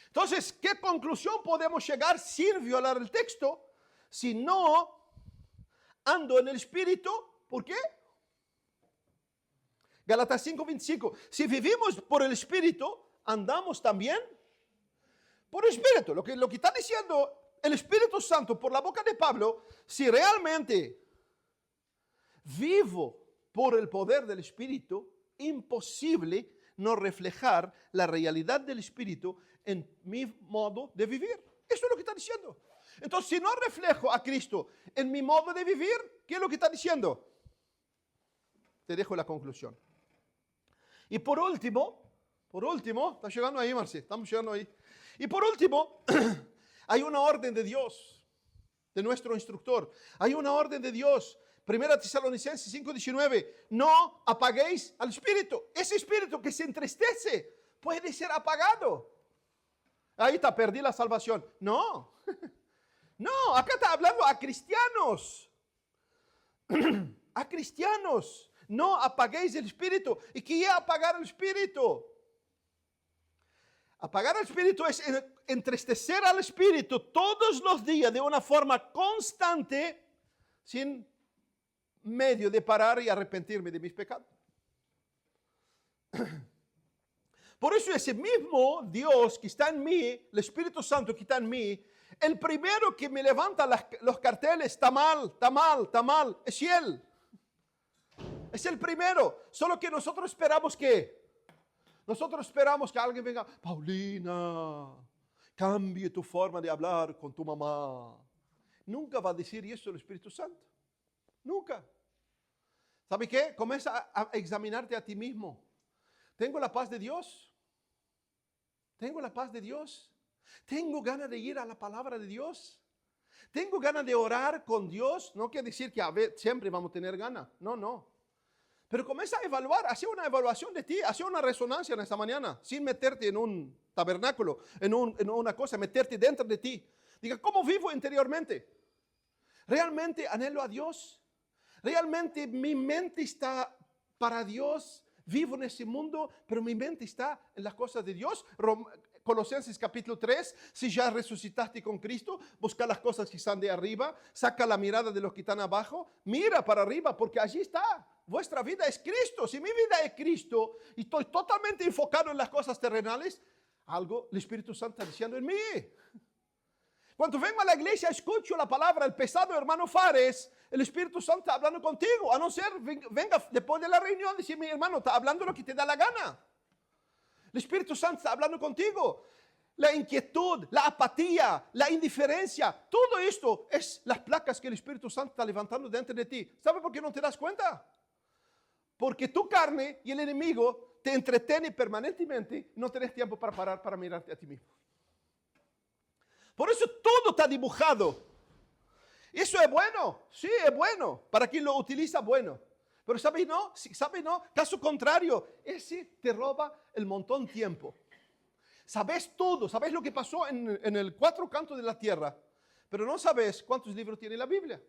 Entonces, ¿qué conclusión podemos llegar sin violar el texto? Si no ando en el Espíritu, ¿por qué? Gálatas 5:25, si vivimos por el Espíritu, andamos también por el Espíritu. Lo que está diciendo el Espíritu Santo por la boca de Pablo, si realmente vivo por el poder del Espíritu, imposible no reflejar la realidad del Espíritu en mi modo de vivir. Eso es lo que está diciendo. Entonces, si no reflejo a Cristo en mi modo de vivir, ¿qué es lo que está diciendo? Te dejo la conclusión. Y por último, está llegando ahí, Marci, estamos llegando ahí. Y por último, hay una orden de Dios, de nuestro instructor. Hay una orden de Dios. 1 Tesalonicenses 5:19. No apaguéis al Espíritu. Ese Espíritu que se entristece puede ser apagado. Ahí está, perdí la salvación. No. No, acá está hablando a cristianos. A cristianos. No apaguéis el Espíritu. ¿Y qué es apagar el Espíritu? Apagar el Espíritu es entristecer al Espíritu todos los días de una forma constante, sin medio de parar y arrepentirme de mis pecados. Por eso ese mismo Dios que está en mí, el Espíritu Santo que está en mí, el primero que me levanta los carteles, está mal, es Él. Es el primero. Solo que nosotros esperamos que alguien venga, Paulina, cambie tu forma de hablar con tu mamá. Nunca va a decir eso el Espíritu Santo. Nunca. ¿Sabe qué? Comienza a examinarte a ti mismo. ¿Tengo la paz de Dios? ¿Tengo la paz de Dios? ¿Tengo ganas de ir a la palabra de Dios? ¿Tengo ganas de orar con Dios? No quiere decir que siempre vamos a tener ganas. No. Pero comienza a evaluar, hace una evaluación de ti, hace una resonancia en esta mañana, sin meterte en un tabernáculo, en una cosa, meterte dentro de ti. Diga, ¿cómo vivo interiormente? ¿Realmente anhelo a Dios? ¿Realmente mi mente está para Dios? Vivo en ese mundo, pero mi mente está en las cosas de Dios. Colosenses capítulo 3, si ya resucitaste con Cristo, busca las cosas que están de arriba, saca la mirada de los que están abajo, mira para arriba, porque allí está. Vuestra vida es Cristo. Si mi vida es Cristo y estoy totalmente enfocado en las cosas terrenales, algo el Espíritu Santo está diciendo en mí. Cuando vengo a la iglesia, escucho la palabra, el pesado hermano Fares, el Espíritu Santo está hablando contigo. A no ser, venga después de la reunión, dice mi hermano, está hablando lo que te da la gana. El Espíritu Santo está hablando contigo. La inquietud, la apatía, la indiferencia, todo esto es las placas que el Espíritu Santo está levantando dentro de ti. ¿Sabe por qué no te das cuenta? Porque tu carne y el enemigo te entretienen permanentemente y no tienes tiempo para parar para mirarte a ti mismo. Por eso todo está dibujado. Eso es bueno, sí, es bueno. Para quien lo utiliza, bueno. Pero ¿sabe no? Caso contrario, ese te roba el montón de tiempo. Sabes todo, sabes lo que pasó en el 4 cantos de la tierra, pero no sabes cuántos libros tiene la Biblia.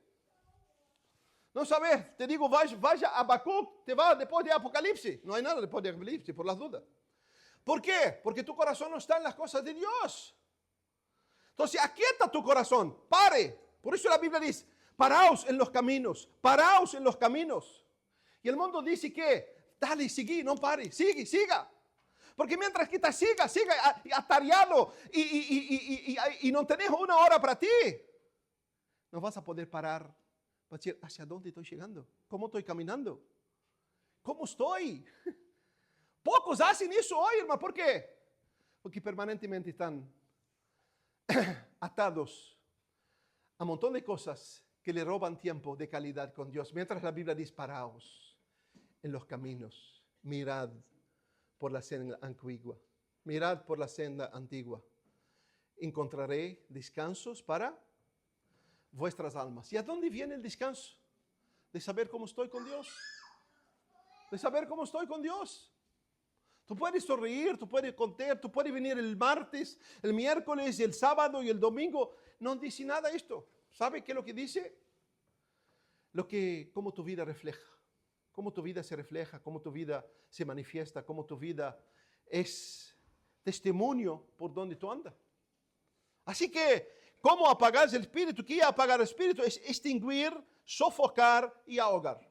No sabes, te digo, vaya a Habacuc, te va después de Apocalipsis. No hay nada después de Apocalipsis, por las dudas. ¿Por qué? Porque tu corazón no está en las cosas de Dios. Entonces, aquieta tu corazón, pare. Por eso la Biblia dice, paraos en los caminos, paraos en los caminos. Y el mundo dice que, dale, sigue, no pare, siga. Porque mientras que te siga atareado y no tenés una hora para ti, no vas a poder parar para decir, ¿hacia dónde estoy llegando? ¿Cómo estoy caminando? ¿Cómo estoy? Pocos hacen eso hoy, hermano. ¿Por qué? Porque permanentemente están atados a un montón de cosas que le roban tiempo de calidad con Dios. Mientras la Biblia dice, paraos en los caminos, mirad por la senda antigua. Mirad por la senda antigua. Encontraré descansos para vuestras almas. ¿Y a dónde viene el descanso? De saber cómo estoy con Dios. De saber cómo estoy con Dios. Tú puedes sonreír, tú puedes contar, tú puedes venir el martes, el miércoles, el sábado y el domingo. No dice nada esto. ¿Sabe qué es lo que dice? Cómo tu vida refleja. Cómo tu vida se refleja, cómo tu vida se manifiesta, cómo tu vida es testimonio por donde tú andas. Así que, ¿cómo apagar el espíritu? ¿Qué es apagar el espíritu? Es extinguir, sofocar y ahogar.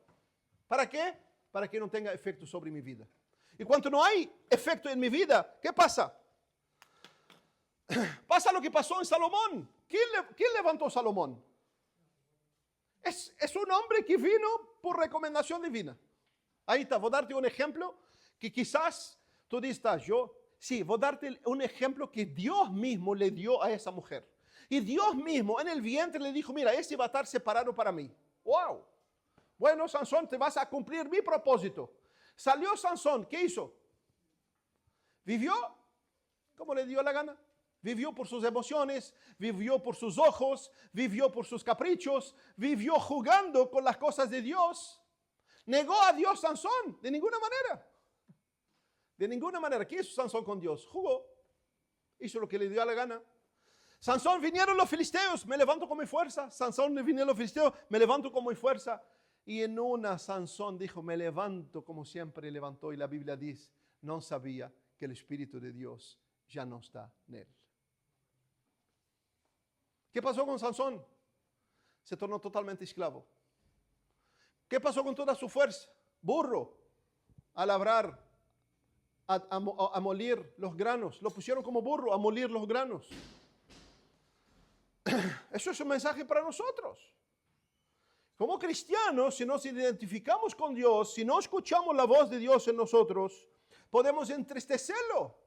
¿Para qué? Para que no tenga efecto sobre mi vida. Y cuando no hay efecto en mi vida, ¿qué pasa? Pasa lo que pasó en Salomón. ¿Quién levantó a Salomón? Es un hombre que vino por recomendación divina. Ahí está, voy a darte un ejemplo que quizás tú dices, voy a darte un ejemplo que Dios mismo le dio a esa mujer. Y Dios mismo en el vientre le dijo, mira, ese va a estar separado para mí. ¡Wow! Bueno, Sansón, te vas a cumplir mi propósito. Salió Sansón, ¿qué hizo? Vivió como le dio la gana. Vivió por sus emociones, vivió por sus ojos, vivió por sus caprichos, vivió jugando con las cosas de Dios. Negó a Dios Sansón, de ninguna manera. De ninguna manera. ¿Qué hizo Sansón con Dios? Jugó. Hizo lo que le dio la gana. Sansón, vinieron los filisteos, me levanto con mi fuerza. Sansón, vinieron los filisteos, me levanto con mi fuerza. Y en una Sansón dijo, me levanto como siempre levantó. Y la Biblia dice, no sabía que el Espíritu de Dios ya no está en él. ¿Qué pasó con Sansón? Se tornó totalmente esclavo. ¿Qué pasó con toda su fuerza? Burro, a labrar, a moler los granos. Lo pusieron como burro a moler los granos. Eso es un mensaje para nosotros. Como cristianos, si nos identificamos con Dios, si no escuchamos la voz de Dios en nosotros, podemos entristecerlo.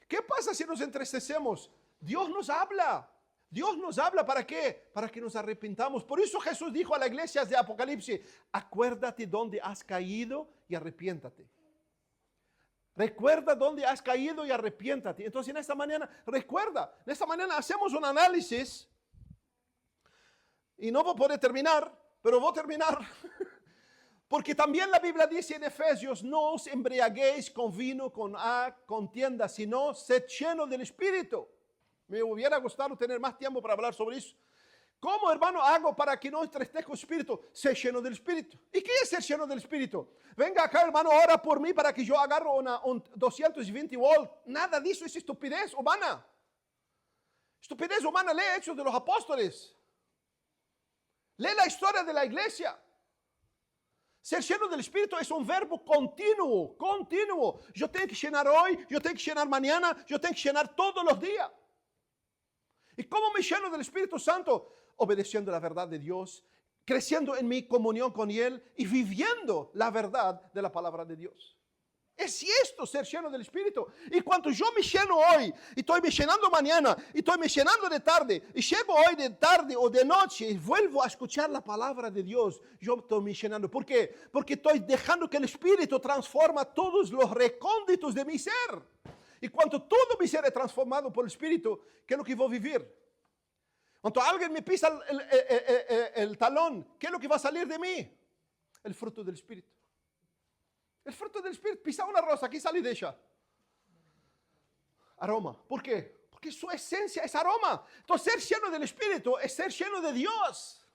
¿Qué pasa si nos entristecemos? Dios nos habla. Dios nos habla, ¿para qué? Para que nos arrepintamos. Por eso Jesús dijo a las iglesias de Apocalipsis, acuérdate dónde has caído y arrepiéntate. Recuerda dónde has caído y arrepiéntate. Entonces en esta mañana, recuerda, en esta mañana hacemos un análisis y no voy a poder terminar, pero voy a terminar. Porque también la Biblia dice en Efesios, no os embriaguéis con vino, con contienda, sino sed llenos del Espíritu. Me hubiera gustado tener más tiempo para hablar sobre eso. ¿Cómo, hermano, hago para que no entristezca el Espíritu? Ser lleno del Espíritu. ¿Y qué es ser lleno del Espíritu? Venga acá, hermano, ora por mí para que yo agarre un 220 volt. Nada de eso es estupidez humana. Estupidez humana, lee Hechos de los Apóstoles. Lee la historia de la iglesia. Ser lleno del Espíritu es un verbo continuo, continuo. Yo tengo que llenar hoy, yo tengo que llenar mañana, yo tengo que llenar todos los días. ¿Y cómo me lleno del Espíritu Santo? Obedeciendo la verdad de Dios, creciendo en mi comunión con Él y viviendo la verdad de la palabra de Dios. Es esto, ser lleno del Espíritu. Y cuando yo me lleno hoy, y estoy me llenando mañana, y estoy me llenando de tarde, y llego hoy de tarde o de noche, y vuelvo a escuchar la palabra de Dios, yo estoy me llenando. ¿Por qué? Porque estoy dejando que el Espíritu transforma todos los recónditos de mi ser. Y cuando todo mi ser es transformado por el Espíritu, ¿qué es lo que voy a vivir? Cuando alguien me pisa el talón, ¿qué es lo que va a salir de mí? El fruto del Espíritu. El fruto del Espíritu. Pisa una rosa, ¿qué sale de ella? Aroma. ¿Por qué? Porque su esencia es aroma. Entonces, ser lleno del Espíritu es ser lleno de Dios.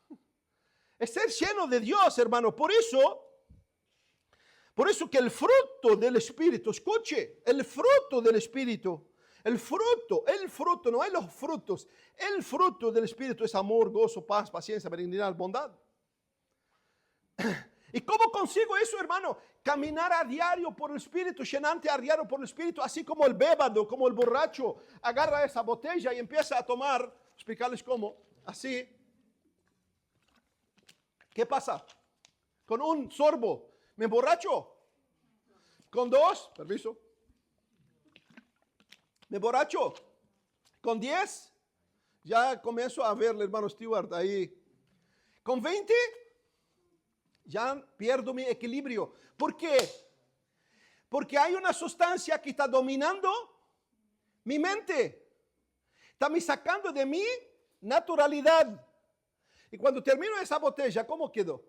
Es ser lleno de Dios, hermano. Por eso que el fruto del Espíritu, escuche, el fruto del Espíritu, el fruto, no hay los frutos. El fruto del Espíritu es amor, gozo, paz, paciencia, benignidad, bondad. ¿Y cómo consigo eso, hermano? Caminar a diario por el Espíritu, llenante a diario por el Espíritu, así como el bébado, como el borracho, agarra esa botella y empieza a tomar, explicarles cómo, así. ¿Qué pasa? Con un sorbo, ¿me emborracho? Con dos, permiso. ¿Me emborracho? Con 10, ya comienzo a ver al hermano Stewart ahí. Con 20, ya pierdo mi equilibrio. ¿Por qué? Porque hay una sustancia que está dominando mi mente. Está me sacando de mi naturalidad. Y cuando termino esa botella, ¿cómo quedo?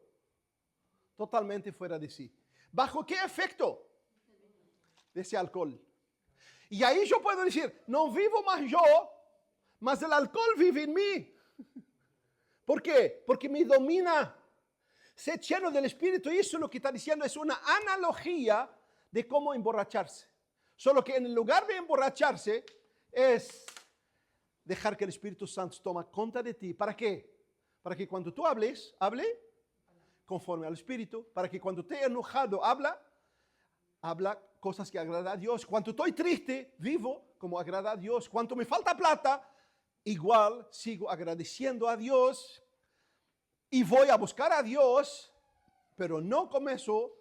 Totalmente fuera de sí. ¿Bajo qué efecto? De ese alcohol. Y ahí yo puedo decir, no vivo más yo, mas el alcohol vive en mí. ¿Por qué? Porque me domina. Ser lleno del Espíritu, y eso es lo que está diciendo, es una analogía de cómo emborracharse. Solo que en lugar de emborracharse, es dejar que el Espíritu Santo tome cuenta de ti. ¿Para qué? Para que cuando tú hable conforme al Espíritu. Para que cuando esté enojado, habla cosas que agradan a Dios. Cuando estoy triste, vivo como agrada a Dios. Cuando me falta plata, igual sigo agradeciendo a Dios. Y voy a buscar a Dios, pero no comienzo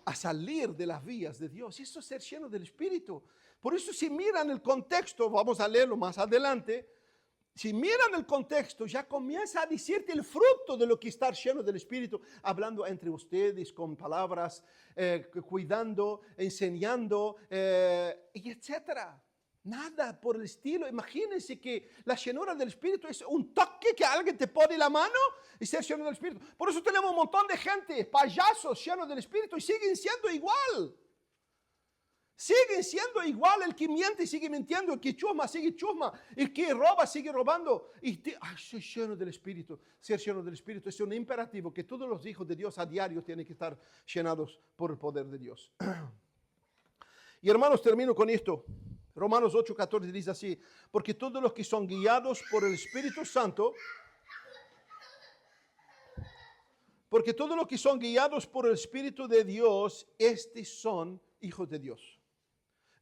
a salir de las vías de Dios. Eso es ser lleno del Espíritu. Por eso si miran el contexto, vamos a leerlo más adelante, si miran el contexto, ya comienza a decirte el fruto de lo que está lleno del Espíritu, hablando entre ustedes con palabras, cuidando, enseñando, y etcétera. Nada por el estilo. Imagínense que la llenura del Espíritu es un toque que alguien te pone la mano y ser lleno del Espíritu. Por eso tenemos un montón de gente, payasos llenos del Espíritu y siguen siendo igual. Siguen siendo igual. El que miente sigue mintiendo, el que chusma sigue chusma, el que roba sigue robando. Soy lleno del Espíritu. Ser lleno del Espíritu es un imperativo que todos los hijos de Dios a diario tienen que estar llenados por el poder de Dios. Y hermanos, termino con esto. Romanos 8:14 dice así, porque todos los que son guiados por el Espíritu Santo, porque todos los que son guiados por el Espíritu de Dios, estos son hijos de Dios.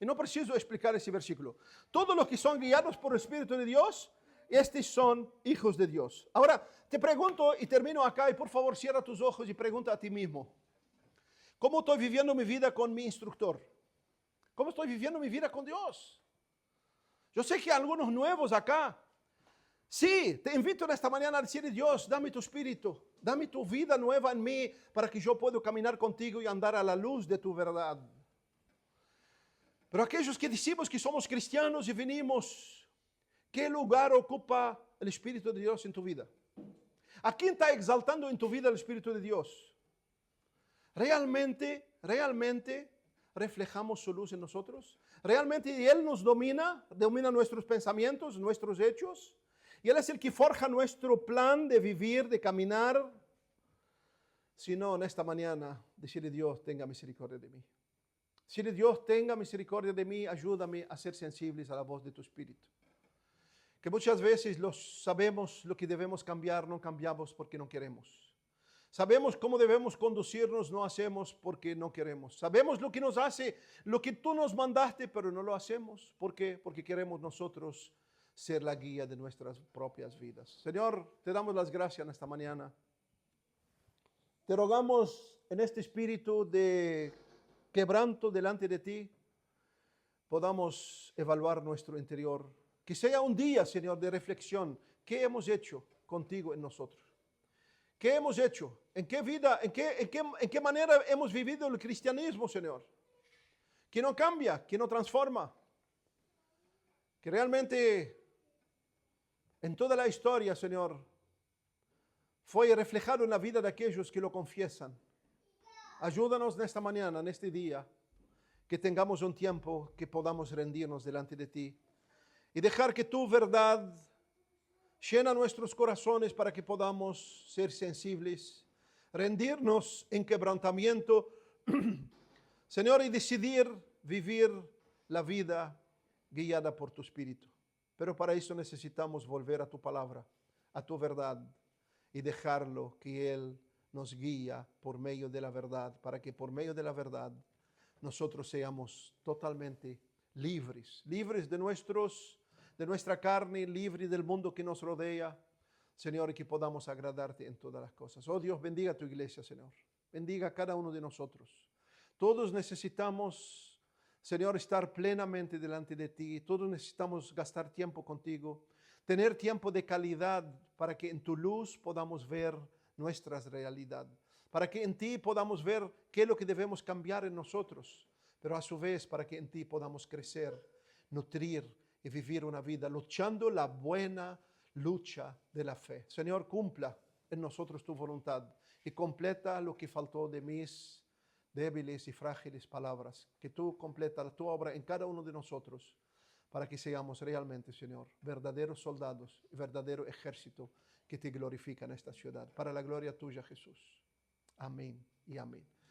Y no preciso explicar ese versículo. Todos los que son guiados por el Espíritu de Dios, estos son hijos de Dios. Ahora, te pregunto y termino acá y por favor cierra tus ojos y pregunta a ti mismo. ¿Cómo estoy viviendo mi vida con mi instructor? ¿Cómo estoy viviendo mi vida con Dios? Yo sé que hay algunos nuevos acá. Sí, te invito en esta mañana a decirle, Dios, dame tu espíritu, dame tu vida nueva en mí para que yo pueda caminar contigo y andar a la luz de tu verdad. Pero aquellos que decimos que somos cristianos y venimos, ¿qué lugar ocupa el Espíritu de Dios en tu vida? ¿A quién está exaltando en tu vida el Espíritu de Dios? ¿Realmente reflejamos su luz en nosotros? ¿Realmente Él nos domina nuestros pensamientos, nuestros hechos? Y Él es el que forja nuestro plan de vivir, de caminar. Si no, en esta mañana, decirle: Dios, tenga misericordia de mí. Decirle: Dios, tenga misericordia de mí, ayúdame a ser sensibles a la voz de tu Espíritu. Que muchas veces sabemos lo que debemos cambiar, no cambiamos porque no queremos. Sabemos cómo debemos conducirnos, no hacemos porque no queremos. Sabemos lo que nos hace, lo que tú nos mandaste, pero no lo hacemos. ¿Por qué? Porque queremos nosotros ser la guía de nuestras propias vidas. Señor, te damos las gracias en esta mañana. Te rogamos en este espíritu de quebranto delante de ti, podamos evaluar nuestro interior. Que sea un día, Señor, de reflexión. ¿Qué hemos hecho contigo en nosotros? ¿Qué hemos hecho? ¿En qué vida, en qué manera hemos vivido el cristianismo, Señor? Que no cambia, que no transforma. Que realmente en toda la historia, Señor, fue reflejado en la vida de aquellos que lo confiesan. Ayúdanos en esta mañana, en este día, que tengamos un tiempo que podamos rendirnos delante de ti y dejar que tu verdad llena nuestros corazones para que podamos ser sensibles, rendirnos en quebrantamiento, Señor, y decidir vivir la vida guiada por tu Espíritu. Pero para eso necesitamos volver a tu palabra, a tu verdad, y dejarlo que Él nos guía por medio de la verdad, para que por medio de la verdad nosotros seamos totalmente libres, libres de nuestra carne, libres del mundo que nos rodea, Señor, y que podamos agradarte en todas las cosas. Oh Dios, bendiga a tu iglesia, Señor. Bendiga a cada uno de nosotros. Todos necesitamos, Señor, estar plenamente delante de ti. Todos necesitamos gastar tiempo contigo, tener tiempo de calidad para que en tu luz podamos ver nuestras realidades, para que en ti podamos ver qué es lo que debemos cambiar en nosotros, pero a su vez para que en ti podamos crecer, nutrir y vivir una vida luchando la buena lucha de la fe. Señor, cumpla en nosotros tu voluntad y completa lo que faltó de mis débiles y frágiles palabras. Que tú completa tu obra en cada uno de nosotros para que seamos realmente, Señor, verdaderos soldados y verdadero ejército que te glorifica en esta ciudad. Para la gloria tuya, Jesús. Amén y amén.